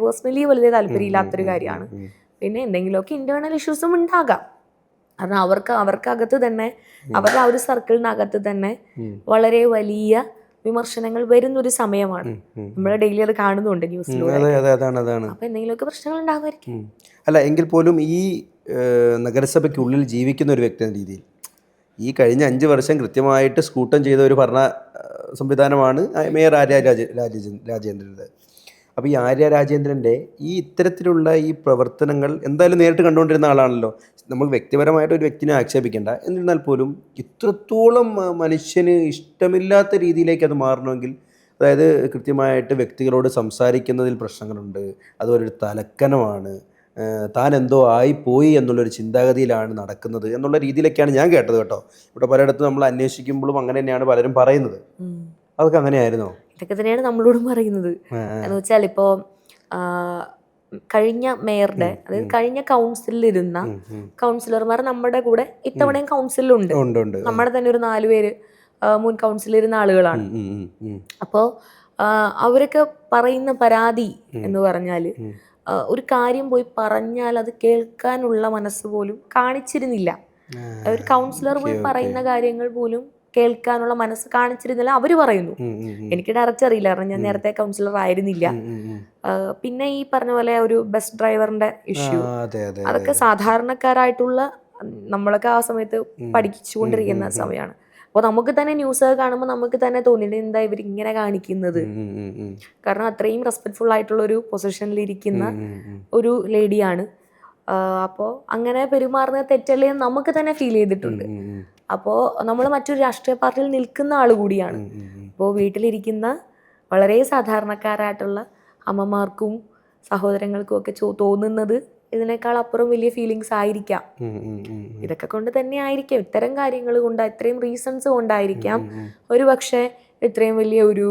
പേഴ്സണലി വലിയ താല്പര്യമില്ലാത്തൊരു കാര്യമാണ്. പിന്നെ എന്തെങ്കിലുമൊക്കെ ഇന്റേണൽ ഇഷ്യൂസും ഉണ്ടാകാം. കാരണം അവർക്കകത്ത് തന്നെ അവരുടെ ആ ഒരു സർക്കിളിനകത്ത് തന്നെ വളരെ വലിയ വിമർശനങ്ങൾ വരുന്നൊരു സമയമാണ്. നമ്മൾ ഡെയിലി അത് കാണുന്നുണ്ട് ന്യൂസിലൂടെ. അപ്പൊ എന്തെങ്കിലുമൊക്കെ പ്രശ്നങ്ങൾ ഉണ്ടാകുമായിരിക്കും. അല്ല എങ്കിൽ പോലും ഈ നഗരസഭയ്ക്കുള്ളിൽ ജീവിക്കുന്ന ഒരു വ്യക്തി എന്ന രീതിയിൽ ഈ കഴിഞ്ഞ 5 വർഷം കൃത്യമായിട്ട് സ്കൂട്ടം ചെയ്ത ഒരു ഭരണ സംവിധാനമാണ് മേയർ രാജേന്ദ്രൻ്റെ. അപ്പോൾ ഈ രാജേന്ദ്രൻ്റെ ഈ ഇത്തരത്തിലുള്ള ഈ പ്രവർത്തനങ്ങൾ എന്തായാലും നേരിട്ട് കണ്ടുകൊണ്ടിരുന്ന ആളാണല്ലോ. നമുക്ക് വ്യക്തിപരമായിട്ട് ഒരു വ്യക്തിനെ ആക്ഷേപിക്കേണ്ട, എന്നിരുന്നാൽ പോലും ഇത്രത്തോളം മനുഷ്യന് ഇഷ്ടമില്ലാത്ത രീതിയിലേക്ക് അത് മാറണമെങ്കിൽ, അതായത് കൃത്യമായിട്ട് വ്യക്തികളോട് സംസാരിക്കുന്നതിൽ പ്രശ്നങ്ങളുണ്ട്, അതുപോലെ ഒരു തലക്കനമാണ്, താൻ എന്തോ ആയിപ്പോയി എന്നുള്ളൊരു ചിന്താഗതിയിലാണ് നടക്കുന്നത് എന്നുള്ള രീതിയിലൊക്കെയാണ് ഞാൻ കേട്ടത് കേട്ടോ. ഇവിടെ പലയിടത്തും നമ്മൾ അന്വേഷിക്കുമ്പോഴും അങ്ങനെ തന്നെയാണ് പലരും പറയുന്നത്. അതൊക്കെ അങ്ങനെയായിരുന്നോ? ഇതൊക്കെ തന്നെയാണ് നമ്മളോടും പറയുന്നത്. എന്ന് വെച്ചാൽ ഇപ്പോ കഴിഞ്ഞ മേയറുടെ, അതായത് കഴിഞ്ഞ കൗൺസിലിരുന്ന കൗൺസിലർമാർ നമ്മുടെ കൂടെ ഇത്തവണയും കൗൺസിലുണ്ട്. നമ്മുടെ തന്നെ ഒരു 4 പേര് മുൻ കൗൺസിലിരുന്ന ആളുകളാണ്. അപ്പോൾ അവരൊക്കെ പറയുന്ന പരാതി എന്ന് പറഞ്ഞാല് ഒരു കാര്യം പോയി പറഞ്ഞാൽ അത് കേൾക്കാനുള്ള മനസ്സ് പോലും കാണിച്ചിരുന്നില്ല. ഒരു കൗൺസിലർ പോയി പറയുന്ന കാര്യങ്ങൾ പോലും കേൾക്കാനുള്ള മനസ്സ് കാണിച്ചിരുന്നില്ല അവര് പറയുന്നു. എനിക്ക് ഡയറക്റ്റ് അറിയില്ല, കാരണം ഞാൻ നേരത്തെ കൗൺസിലർ ആയിരുന്നില്ല. പിന്നെ ഈ പറഞ്ഞ പോലെ ഒരു ബസ് ഡ്രൈവറിന്റെ ഇഷ്യൂ, അതൊക്കെ സാധാരണക്കാരായിട്ടുള്ള നമ്മളൊക്കെ ആ സമയത്ത് പഠിച്ചുകൊണ്ടിരിക്കുന്ന സമയമാണ്. അപ്പോൾ നമുക്ക് തന്നെ ന്യൂസ് കാണുമ്പോൾ നമുക്ക് തന്നെ തോന്നിയിട്ട് എന്താ ഇവർ ഇങ്ങനെ കാണിക്കുന്നത്. കാരണം അത്രയും റെസ്പെക്ട്ഫുൾ ആയിട്ടുള്ള ഒരു പൊസിഷനിലിരിക്കുന്ന ഒരു ലേഡിയാണ്. അപ്പോൾ അങ്ങനെ പെരുമാറുന്ന തെറ്റല്ലേ നമുക്ക് തന്നെ ഫീൽ ചെയ്തിട്ടുണ്ട്. അപ്പോൾ നമ്മൾ മറ്റൊരു രാഷ്ട്രീയ പാർട്ടിയിൽ നിൽക്കുന്ന ആൾ കൂടിയാണ്. അപ്പോൾ വീട്ടിലിരിക്കുന്ന വളരെ സാധാരണക്കാരായിട്ടുള്ള അമ്മമാർക്കും സഹോദരങ്ങൾക്കും ഒക്കെ തോന്നുന്നത് ഇതിനേക്കാൾ അപ്പുറം വലിയ ഫീലിങ്സ് ആയിരിക്കാം. ഇതൊക്കെ കൊണ്ട് തന്നെ ആയിരിക്കാം, ഇത്തരം കാര്യങ്ങൾ കൊണ്ട്, ഇത്രയും റീസൺസ് കൊണ്ടായിരിക്കാം ഒരു പക്ഷേ ഇത്രയും വലിയ ഒരു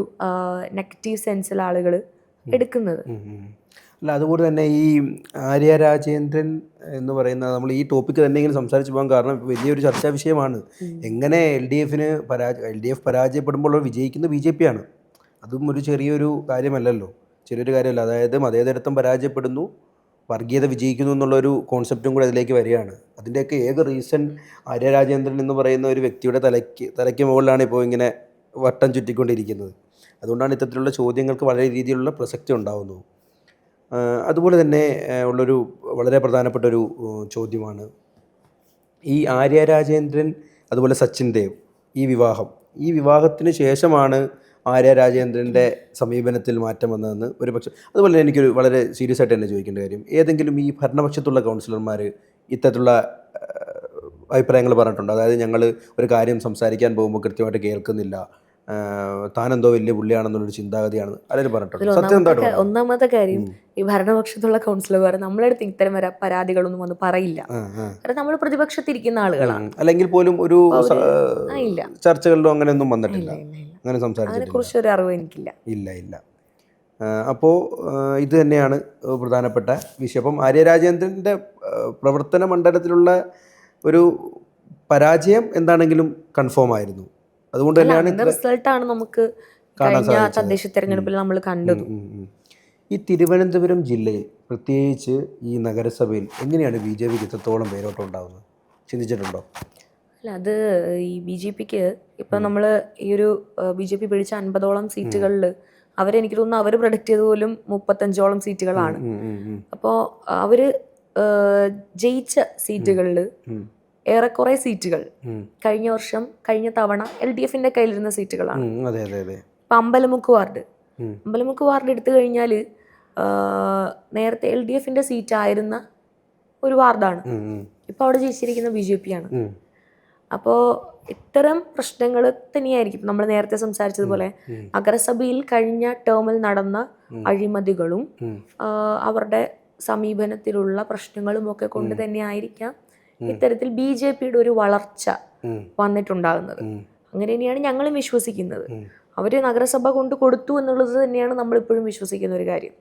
നെഗറ്റീവ് സെൻസിൽ ആളുകൾ എടുക്കുന്നത്. അല്ല അതുപോലെ തന്നെ ഈ രാജേന്ദ്രൻ എന്ന് പറയുന്ന, നമ്മൾ ഈ ടോപ്പിക്ക് തന്നെ ഇങ്ങനെ സംസാരിച്ച് പോകാൻ കാരണം വലിയൊരു ചർച്ചാ വിഷയമാണ്. എങ്ങനെ എൽ ഡി എഫ് പരാജയപ്പെടുമ്പോൾ വിജയിക്കുന്ന BJP ആണ്. അതും ഒരു ചെറിയൊരു കാര്യമല്ലല്ലോ, ചെറിയൊരു കാര്യമല്ല. അതായത് മതേതരത്വം പരാജയപ്പെടുന്നു, വർഗീയത വിജയിക്കുന്നു എന്നുള്ളൊരു കോൺസെപ്റ്റും കൂടെ അതിലേക്ക് വരികയാണ്. അതിൻ്റെയൊക്കെ ഏക റീസൺ രാജേന്ദ്രൻ എന്ന് പറയുന്ന ഒരു വ്യക്തിയുടെ തലയ്ക്ക് മുകളിലാണ് ഇപ്പോൾ ഇങ്ങനെ വട്ടം ചുറ്റിക്കൊണ്ടിരിക്കുന്നത്. അതുകൊണ്ടാണ് ഇത്തരത്തിലുള്ള ചോദ്യങ്ങൾക്ക് വളരെ രീതിയിലുള്ള പ്രസക്തി ഉണ്ടാകുന്നത്. അതുപോലെ തന്നെ ഉള്ളൊരു വളരെ പ്രധാനപ്പെട്ടൊരു ചോദ്യമാണ് ഈ രാജേന്ദ്രൻ അതുപോലെ സച്ചിൻ ദേവ് ഈ വിവാഹത്തിന് ശേഷമാണ് രാജേന്ദ്രൻ്റെ സമീപനത്തിൽ മാറ്റം വന്നതെന്ന് ഒരു പക്ഷേ. അതുപോലെ തന്നെ എനിക്കൊരു വളരെ സീരിയസ് ആയിട്ട് തന്നെ ചോദിക്കേണ്ട കാര്യം, ഏതെങ്കിലും ഈ ഭരണപക്ഷത്തുള്ള കൗൺസിലർമാർ ഇത്തരത്തിലുള്ള അഭിപ്രായങ്ങൾ പറഞ്ഞിട്ടുണ്ടോ? അതായത് ഞങ്ങൾ ഒരു കാര്യം സംസാരിക്കാൻ പോകുമ്പോൾ കൃത്യമായിട്ട് കേൾക്കുന്നില്ല, താനെന്തോ വലിയ പുള്ളിയാണെന്നുള്ളൊരു ചിന്താഗതിയാണ് അതിന് പറഞ്ഞിട്ടുണ്ട്. ഒന്നാമത്തെ കാര്യം, ഈ ഭരണപക്ഷത്തുള്ള കൗൺസിലർമാർ നമ്മളെടുത്ത് ഇത്തരം പരാതികളൊന്നും വന്ന് പറയില്ല. കാരണം നമ്മൾ പ്രതിപക്ഷത്തിരിക്കുന്ന ആളുകളാണ്. അല്ലെങ്കിൽ പോലും ഒരു ചർച്ചകളിലോ അങ്ങനെയൊന്നും വന്നിട്ടില്ല, അങ്ങനെ സംസാരിച്ചതിനെക്കുറിച്ച് ഒരു അറിവ് എനിക്കില്ല. ഇല്ല. അപ്പോൾ ഇത് തന്നെയാണ് പ്രധാനപ്പെട്ട വിഷയം. അപ്പം രാജേന്ദ്രൻ്റെ പ്രവർത്തന മണ്ഡലത്തിലുള്ള ഒരു പരാജയം എന്താണെങ്കിലും കൺഫേം ആയിരുന്നു. അതുകൊണ്ട് തന്നെയാണ് റിസൾട്ടാണ് നമുക്ക് കഴിഞ്ഞ തദ്ദേശ തെരഞ്ഞെടുപ്പിൽ നമ്മൾ കണ്ടത്. ഈ തിരുവനന്തപുരം ജില്ലയിൽ പ്രത്യേകിച്ച് ഈ നഗരസഭയിൽ എങ്ങനെയാണ് BJP ഇത്രത്തോളം പേരോട്ടം ഉണ്ടാകുന്നത്, ചിന്തിച്ചിട്ടുണ്ടോ? അല്ല, അത് ഈ BJPക്ക് ഇപ്പം നമ്മൾ ഈ ഒരു BJP പിടിച്ച 50ഓളം സീറ്റുകളിൽ അവരെനിക്ക് തോന്നുന്നു അവർ പ്രൊഡക്റ്റ് ചെയ്ത പോലും 35ഓളം സീറ്റുകളാണ്. അപ്പോൾ അവർ ജയിച്ച സീറ്റുകളിൽ ഏറെക്കുറെ സീറ്റുകൾ കഴിഞ്ഞ തവണ LDFന്റെ കയ്യിലിരുന്ന സീറ്റുകളാണ്. ഇപ്പം അമ്പലമുക്ക് വാർഡ് എടുത്തു കഴിഞ്ഞാൽ നേരത്തെ LDFന്റെ സീറ്റായിരുന്ന ഒരു വാർഡാണ്. ഇപ്പോൾ അവിടെ ജയിച്ചിരിക്കുന്ന BJP ആണ്. അപ്പോൾ ഇത്തരം പ്രശ്നങ്ങൾ തന്നെയായിരിക്കും നമ്മൾ നേരത്തെ സംസാരിച്ചതുപോലെ നഗരസഭയിൽ കഴിഞ്ഞ ടേമിൽ നടന്ന അഴിമതികളും അവരുടെ സമീപനത്തിലുള്ള പ്രശ്നങ്ങളും ഒക്കെ കൊണ്ട് തന്നെ ആയിരിക്കാം ഇത്തരത്തിൽ BJPയുടെ ഒരു വളർച്ച വന്നിട്ടുണ്ടാകുന്നത്. അങ്ങനെ തന്നെയാണ് ഞങ്ങളും വിശ്വസിക്കുന്നത്. അവർ നഗരസഭ കൊണ്ട് കൊടുത്തു എന്നുള്ളത് തന്നെയാണ് നമ്മളിപ്പോഴും വിശ്വസിക്കുന്ന ഒരു കാര്യം.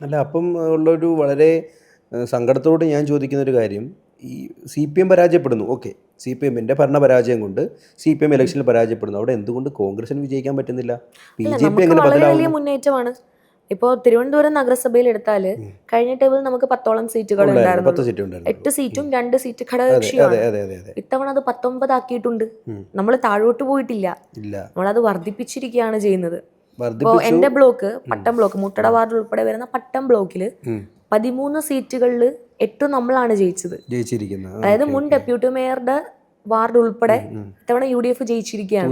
അല്ല, അപ്പം ഉള്ളൊരു വളരെ സങ്കടത്തോട് ഞാൻ ചോദിക്കുന്ന ഒരു കാര്യം, ഈ CPM പരാജയപ്പെടുന്നു. ഓക്കെ, CPMന്റെ ഭരണപരാജയം കൊണ്ട് CPM ഇലക്ഷനിൽ പരാജയപ്പെടുന്നു. അവിടെ എന്തുകൊണ്ട് കോൺഗ്രസിന് വിജയിക്കാൻ പറ്റുന്നില്ല? BJP എങ്ങനെ വളരെ വലിയ മുന്നേറ്റമാണ്. ഇപ്പോൾ തിരുവനന്തപുരം നഗരസഭയിൽ എടുത്താൽ കഴിഞ്ഞ ടേബിൾ നമുക്ക് 10ഓളം സീറ്റുകൾ ഉണ്ടായിരുന്നു. 8 സീറ്റും 2 സീറ്റ് ഘടകകക്ഷിയാണ്. ഇത്തവണ അത് 19 ആക്കിയിട്ടുണ്ട്. നമ്മൾ താഴോട്ട് പോയിട്ടില്ല, നമ്മളത് വർദ്ധിപ്പിച്ചിരിക്കുകയാണ് ചെയ്യുന്നത്. ഇപ്പോൾ എൻ്റെ ബ്ലോക്ക് പട്ടം ബ്ലോക്ക് മുട്ടട വാർഡ് ഉൾപ്പെടെ വരുന്ന പട്ടം ബ്ലോക്കിൽ 13 സീറ്റുകളിൽ 8 നമ്മളാണ് ജയിച്ചിരിക്കുന്നത്. അതായത് മുൻ ഡെപ്യൂട്ടി മേയറുടെ വാർഡ് ഉൾപ്പെടെ ഇത്തവണ UDF ജയിച്ചിരിക്കുകയാണ്.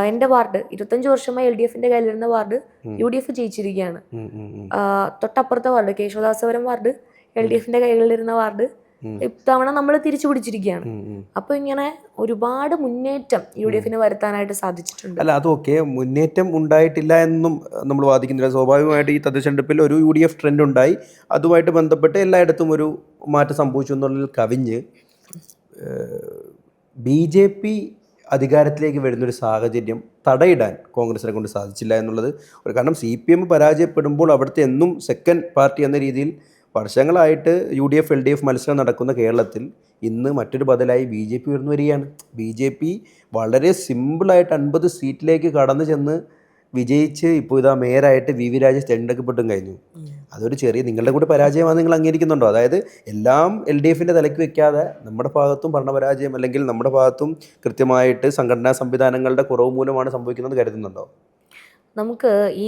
എൻ്റെ വാർഡ് 25 വർഷമായി LDFന്റെ കയ്യിലിരുന്ന വാർഡ് UDF ജയിച്ചിരിക്കുകയാണ്. തൊട്ടപ്പുറത്തെ വാർഡ് കേശവദാസപുരം വാർഡ് LDFന്റെ കയ്യിലിരുന്ന വാർഡ് ഇത്തവണ നമ്മൾ തിരിച്ചു പിടിച്ചിരിക്കുകയാണ്. അപ്പൊ ഇങ്ങനെ ഒരുപാട് മുന്നേറ്റം UDFന് വരുത്താനായിട്ട് സാധിച്ചിട്ടുണ്ട്. അല്ല, അതൊക്കെ മുന്നേറ്റം ഉണ്ടായിട്ടില്ല എന്നും നമ്മൾ വാദിക്കുന്നില്ല. സ്വാഭാവികമായിട്ട് ഈ തദ്ദേശ തെരഞ്ഞെടുപ്പിൽ ഒരു UDF ട്രെൻഡ് ഉണ്ടായി, അതുമായിട്ട് ബന്ധപ്പെട്ട് എല്ലായിടത്തും ഒരു മാറ്റം സംഭവിച്ചു എന്നുള്ളതിൽ കവിഞ്ഞ് BJP അധികാരത്തിലേക്ക് വരുന്നൊരു സാഹചര്യം തടയിടാൻ കോൺഗ്രസിനെ കൊണ്ട് സാധിച്ചില്ല എന്നുള്ളത് ഒരു കാരണം. CPM പരാജയപ്പെടുമ്പോൾ അവിടുത്തെ എന്നും സെക്കൻഡ് പാർട്ടി എന്ന രീതിയിൽ വർഷങ്ങളായിട്ട് UDF LDF മത്സരം നടക്കുന്ന കേരളത്തിൽ ഇന്ന് മറ്റൊരു ബദലായി BJP ഉയർന്നു വരികയാണ്. BJP വളരെ സിമ്പിളായിട്ട് 50 സീറ്റിലേക്ക് കടന്നു ചെന്ന് വിജയിച്ച് ഇപ്പോൾ ഇതാ മേയറായിട്ട് VV രാജേഷ് തിരഞ്ഞെടുക്കപ്പെട്ടും കഴിഞ്ഞു. അതൊരു ചെറിയ നിങ്ങളുടെ കൂടെ പരാജയമാണ് നിങ്ങൾ അംഗീകരിക്കുന്നുണ്ടോ? അതായത് എല്ലാം LDFന്റെ തലയ്ക്ക് വെക്കാതെ നമ്മുടെ ഭാഗത്തും ഭരണപരാജയം അല്ലെങ്കിൽ നമ്മുടെ ഭാഗത്തും കൃത്യമായിട്ട് സംഘടനാ സംവിധാനങ്ങളുടെ കുറവ് മൂലമാണ് സംഭവിക്കുന്നത് കരുതുന്നുണ്ടോ? നമുക്ക് ഈ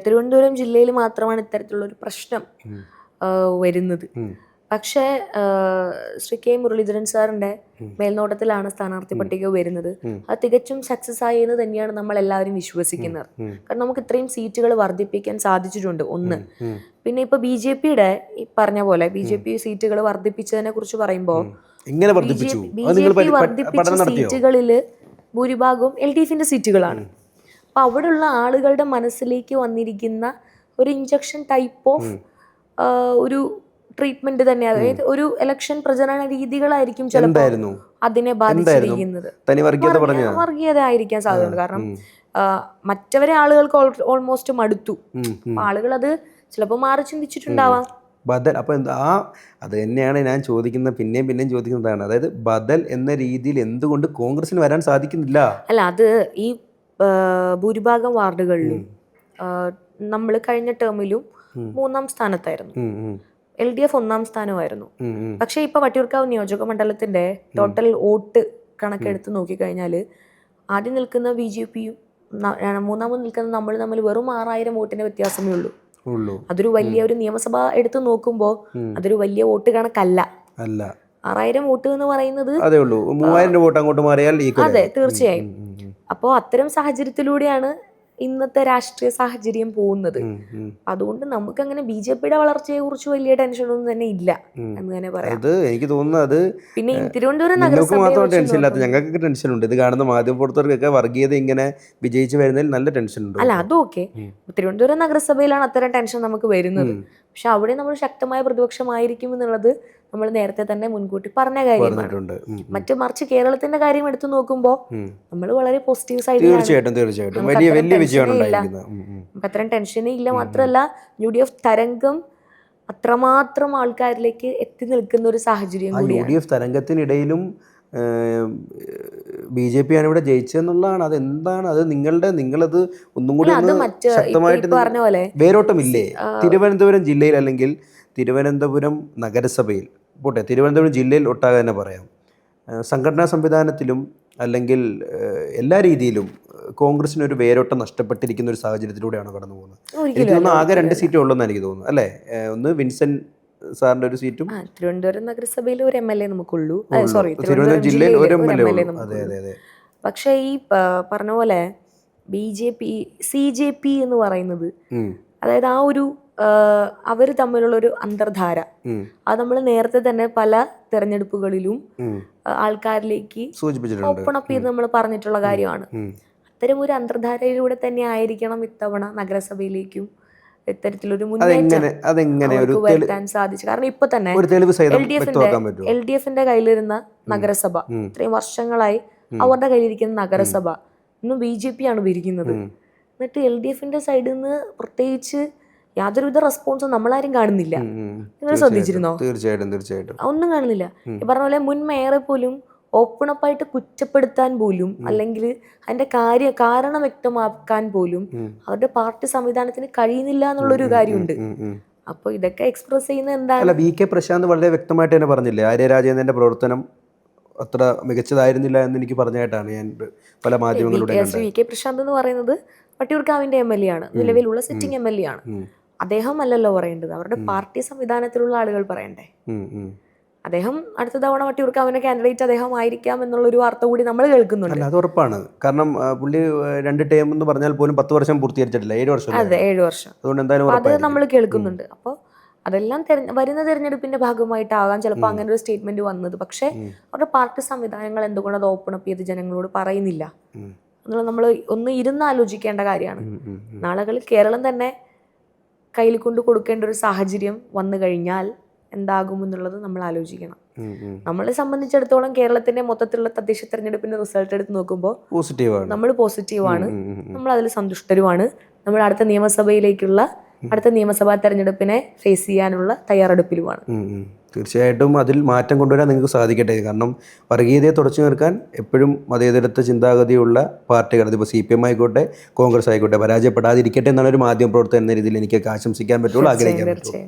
തിരുവനന്തപുരം ജില്ലയിൽ മാത്രമാണ് ഇത്തരത്തിലുള്ളൊരു പ്രശ്നം വരുന്നത്. പക്ഷേ ശ്രീ K മുരളീധരൻ സാറിന്റെ മേൽനോട്ടത്തിലാണ് സ്ഥാനാർത്ഥി പട്ടിക വരുന്നത്. അത് തികച്ചും സക്സസ് ആയി എന്ന് തന്നെയാണ് നമ്മൾ എല്ലാവരും വിശ്വസിക്കുന്നത്. കാരണം നമുക്ക് ഇത്രയും സീറ്റുകൾ വർദ്ധിപ്പിക്കാൻ സാധിച്ചിട്ടുണ്ട്. ഒന്ന്, പിന്നെ ഇപ്പൊ BJPയുടെ ഈ പറഞ്ഞ പോലെ BJP സീറ്റുകൾ വർദ്ധിപ്പിച്ചതിനെ കുറിച്ച് പറയുമ്പോൾ BJP വർദ്ധിപ്പിച്ച സീറ്റുകളിൽ ഭൂരിഭാഗവും LDFന്റെ സീറ്റുകളാണ്. അപ്പൊ അവിടെയുള്ള ആളുകളുടെ മനസ്സിലേക്ക് വന്നിരിക്കുന്ന ഒരു ഇഞ്ചക്ഷൻ ടൈപ്പ് ഓഫ് ഒരു ട്രീറ്റ്മെന്റ് തന്നെ, അതായത് ഒരു ഇലക്ഷൻ പ്രചരണ രീതികളായിരിക്കും ചിലപ്പോൾ അതിനെ ബാധിച്ചിരിക്കുന്നത്. വർഗീയത ആയിരിക്കാൻ സാധ്യതയുണ്ട്. കാരണം മറ്റവരെ ആളുകൾക്ക് ഓൾമോസ്റ്റ് മടുത്തു. ആളുകൾ അത് ചിലപ്പോൾ മാറി ചിന്തിച്ചിട്ടുണ്ടാവാം. ബദൽ അപ്പോൾ അത് തന്നെയാണ് ഞാൻ ചോദിക്കുന്നത്, പിന്നെയും ചോദിക്കുന്നതാണ്. അതായത് ബദൽ എന്ന രീതിയിൽ എന്തുകൊണ്ട് കോൺഗ്രസിന് വരാൻ സാധിക്കുന്നില്ല? അല്ല, അത് ഈ ഭൂരിഭാഗം വാർഡുകളിലും നമ്മൾ കഴിഞ്ഞ ടേമിലും 3ാം സ്ഥാനത്തായിരുന്നു. LDF 1ാം സ്ഥാനമായിരുന്നു. പക്ഷെ ഇപ്പൊ വട്ടിയൂർക്കാവ് നിയോജക മണ്ഡലത്തിന്റെ ടോട്ടൽ വോട്ട് കണക്കെടുത്ത് നോക്കിക്കഴിഞ്ഞാൽ ആദ്യം നിൽക്കുന്ന BJPയും 3ാമത് നിൽക്കുന്ന നമ്മൾ തമ്മിൽ വെറും 6000 വോട്ടിന്റെ വ്യത്യാസമേ ഉള്ളൂ. അതൊരു വലിയ ഒരു നിയമസഭ എടുത്ത് നോക്കുമ്പോൾ അതൊരു വലിയ വോട്ട് കണക്കല്ല. 6000 വോട്ട് എന്ന് പറയുന്നത് 3000 വോട്ട് അങ്ങോട്ട് മാറിയാൽ അതെ, തീർച്ചയായും. അപ്പോൾ അത്തരം സാഹചര്യത്തിലൂടെയാണ് ഇന്നത്തെ രാഷ്ട്രീയ സാഹചര്യം പോകുന്നത്. അതുകൊണ്ട് നമുക്ക് അങ്ങനെ BJPയുടെ വളർച്ചയെ കുറിച്ച് വലിയ ടെൻഷനൊന്നും തന്നെ ഇല്ല എന്ന് തന്നെ പറയാം. എനിക്ക് തോന്നുന്നത് പിന്നെ തിരുവനന്തപുരം നഗരസഭ ഞങ്ങൾക്ക് ടെൻഷൻ ഉണ്ട്. ഇത് കാണുന്ന മാധ്യമപ്രവർത്തകർക്കൊക്കെ വർഗീയത ഇങ്ങനെ വിജയിച്ചു വരുന്നതിൽ നല്ല ടെൻഷൻ ഉണ്ട്. അല്ല, അതും ഓക്കെ. തിരുവനന്തപുരം നഗരസഭയിലാണ് അത്തരം ടെൻഷൻ നമുക്ക് വരുന്നത്. പക്ഷെ അവിടെ നമ്മൾ ശക്തമായ പ്രതിപക്ഷമായിരിക്കും എന്നുള്ളത് നമ്മൾ നേരത്തെ തന്നെ മുൻകൂട്ടി പറഞ്ഞ കാര്യമാണ്. മറിച്ച് കേരളത്തിന്റെ കാര്യം എടുത്തു നോക്കുമ്പോൾ നമ്മൾ വളരെ പോസിറ്റീവ് സൈഡിലാണ്. അത്രയും ടെൻഷനേ ഇല്ല. മാത്രമല്ല UDF തരംഗം അത്രമാത്രം ആൾക്കാരിലേക്ക് എത്തി നിൽക്കുന്ന ഒരു സാഹചര്യം കൂടിയാണ്. UDF തരംഗത്തിനിടയിലും BJP ആണ് ഇവിടെ ജയിച്ചതെന്നുള്ളതാണ്. അതെന്താണ് അത് നിങ്ങളത് ഒന്നും കൂടി അത് ഒന്ന് മറ്റ് ശക്തമായിട്ട് ഇപ്പൊ പറഞ്ഞ പോലെ വേരോട്ടമില്ലേ? തിരുവനന്തപുരം ജില്ലയിൽ അല്ലെങ്കിൽ തിരുവനന്തപുരം നഗരസഭയിൽ പോട്ടെ, തിരുവനന്തപുരം ജില്ലയിൽ ഒട്ടാകെ തന്നെ പറയാം, സംഘടനാ സംവിധാനത്തിലും അല്ലെങ്കിൽ എല്ലാ രീതിയിലും കോൺഗ്രസിനൊരു വേരോട്ടം നഷ്ടപ്പെട്ടിരിക്കുന്ന ഒരു സാഹചര്യത്തിലൂടെയാണ് കടന്നു പോകുന്നത്. എനിക്ക് തോന്നുന്നു ആകെ 2 സീറ്റേ ഉള്ളൂന്ന് എനിക്ക് തോന്നുന്നു അല്ലേ? ഒന്ന് വിൻസെന്റ് സാറിന്റെ ഒരു സീറ്റും തിരുവനന്തപുരം നഗരസഭയിൽ ഒരു MLA നമുക്കുള്ളൂ, ഉള്ളൂ. സോറി തിരുവനന്തപുരം ജില്ലയിൽ ഒരു MLA ഉള്ളൂ. അതെ നമുക്കുള്ളൂ. അതെ അതെ. പക്ഷേ ഈ പറഞ്ഞ പോലെ BJP CJP എന്ന് പറയുന്നത്, അതായത് ആ ഒരു അവർ തമ്മിലുള്ള ഒരു അന്തർധാര, അത് നമ്മൾ നേരത്തെ തന്നെ പല തെരഞ്ഞെടുപ്പുകളിലും ആൾക്കാരിലേക്ക് സൂചിപ്പിച്ചിട്ടുണ്ട്, ഓപ്പൺ അപ്പ് ചെയ്ത് നമ്മൾ പറഞ്ഞിട്ടുള്ള കാര്യമാണ്. അത്തരം ഒരു അന്തർധാരയിലൂടെ തന്നെ ആയിരിക്കണം ഇത്തവണ നഗരസഭയിലേക്കും ഇത്തരത്തിലൊരു മുന്നേറ്റം അവർക്ക് വരുത്താൻ സാധിച്ചു. കാരണം ഇപ്പൊ തന്നെ LDF-ന്റെ കയ്യിലിരുന്ന നഗരസഭ, ഇത്രയും വർഷങ്ങളായി അവരുടെ കയ്യിലിരിക്കുന്ന നഗരസഭ ഇന്നും BJP ആണ് ഭരിക്കുന്നത്. എന്നിട്ട് LDF-ന്റെ സൈഡിൽ നിന്ന് പ്രത്യേകിച്ച് യാതൊരുവിധ റെസ്പോൺസും നമ്മളാരും കാണുന്നില്ല. നിങ്ങൾ ശ്രദ്ധിച്ചിരുന്നോ? തീർച്ചയായിട്ടും ഒന്നും കാണുന്നില്ല. ഈ പറഞ്ഞ പോലെ മുൻ മേയറെ പോലും ഓപ്പൺ അപ്പായിട്ട് കുറ്റപ്പെടുത്താൻ പോലും, അല്ലെങ്കിൽ അതിന്റെ കാരണം വ്യക്തമാക്കാൻ പോലും അവരുടെ പാർട്ടി സംവിധാനത്തിന് കഴിയുന്നില്ല എന്നുള്ളൊരു കാര്യമുണ്ട്. അപ്പൊ ഇതൊക്കെ എക്സ്പ്രസ് ചെയ്യുന്നത് എന്താണ്? VK പ്രശാന്ത് വളരെ വ്യക്തമായിട്ട് തന്നെ പറഞ്ഞില്ലേ, ആര്യ രാജേന്ദ്രന്റെ പ്രവർത്തനം അത്ര മികച്ചതായിരുന്നില്ല എന്ന് എനിക്ക് പറഞ്ഞായിട്ടാണ് ഞാൻ പല മാധ്യമങ്ങളിലൂടെ കണ്ടത്. VK പ്രശാന്ത് എന്ന് പറയുന്നത് വട്ടിയൂർക്കാവിന്റെ MLA ആണ്, നിലവിലുള്ള സിറ്റിംഗ് MLA ആണ്. അദ്ദേഹം അല്ലല്ലോ പറയേണ്ടത്, അവരുടെ പാർട്ടി സംവിധാനത്തിലുള്ള ആളുകൾ പറയണ്ടേ. അദ്ദേഹം അടുത്ത തവണ വട്ടിയൂർക്കാവിന്റെ കാൻഡിഡേറ്റ് അദ്ദേഹം ആയിരിക്കാം എന്നുള്ളൊരു വാർത്ത കൂടി നമ്മൾ കേൾക്കുന്നുണ്ട്. അല്ല, അത് ഉറപ്പാണ്. കാരണം പുള്ളി 2 ടേം എന്ന് പറഞ്ഞാൽ പോലും 10 വർഷം പൂർത്തീകരിച്ചിട്ടില്ല, 7 വർഷം. അതെ, 7 വർഷം. അതുകൊണ്ട് എന്തായാലും അത് നമ്മൾ കേൾക്കുന്നുണ്ട്. അപ്പോൾ അതെല്ലാം വരുന്ന തെരഞ്ഞെടുപ്പിന്റെ ഭാഗമായിട്ടാകാം ചിലപ്പോൾ അങ്ങനെ ഒരു സ്റ്റേറ്റ്മെന്റ് വന്നത്. പക്ഷേ അവരുടെ പാർട്ടി സംവിധാനങ്ങൾ എന്തുകൊണ്ട് അത് ഓപ്പൺ അപ്പ് ചെയ്ത് ജനങ്ങളോട് പറയുന്നില്ല എന്നുള്ളത് നമ്മൾ ഒന്ന് ഇരുന്ന് ആലോചിക്കേണ്ട കാര്യമാണ്. നാളുകളിൽ കേരളം തന്നെ കയ്യിൽ കൊണ്ട് കൊടുക്കേണ്ട ഒരു സാഹചര്യം വന്നു കഴിഞ്ഞാൽ എന്താകും എന്നുള്ളത് നമ്മൾ ആലോചിക്കണം. നമ്മളെ സംബന്ധിച്ചിടത്തോളം കേരളത്തിന്റെ മൊത്തത്തിലുള്ള തദ്ദേശ തെരഞ്ഞെടുപ്പിന്റെ റിസൾട്ട് എടുത്ത് നോക്കുമ്പോൾ നമ്മൾ പോസിറ്റീവാണ്, നമ്മൾ അതിൽ സന്തുഷ്ടരുമാണ്. നമ്മൾ അടുത്ത നിയമസഭാ തെരഞ്ഞെടുപ്പിനെ ഫേസ് ചെയ്യാനുള്ള തയ്യാറെടുപ്പിലുമാണ്. തീർച്ചയായിട്ടും അതിൽ മാറ്റം കൊണ്ടുവരാൻ നിങ്ങൾക്ക് സാധിക്കട്ടെ. കാരണം വർഗീയതയെ തുടച്ചു നിർക്കാൻ എപ്പോഴും മതേതരത്വ ചിന്താഗതിയുള്ള പാർട്ടികൾ, അതിപ്പോൾ CPM ആയിക്കോട്ടെ കോൺഗ്രസ് ആയിക്കോട്ടെ, പരാജയപ്പെടാതിരിക്കട്ടെ എന്നാണ് ഒരു മാധ്യമ പ്രവർത്തകൻ എന്ന രീതിയിൽ എനിക്കൊക്കെ ആശംസിക്കാൻ പറ്റുള്ളൂ, ആഗ്രഹിക്കാൻ പറ്റുള്ളൂ.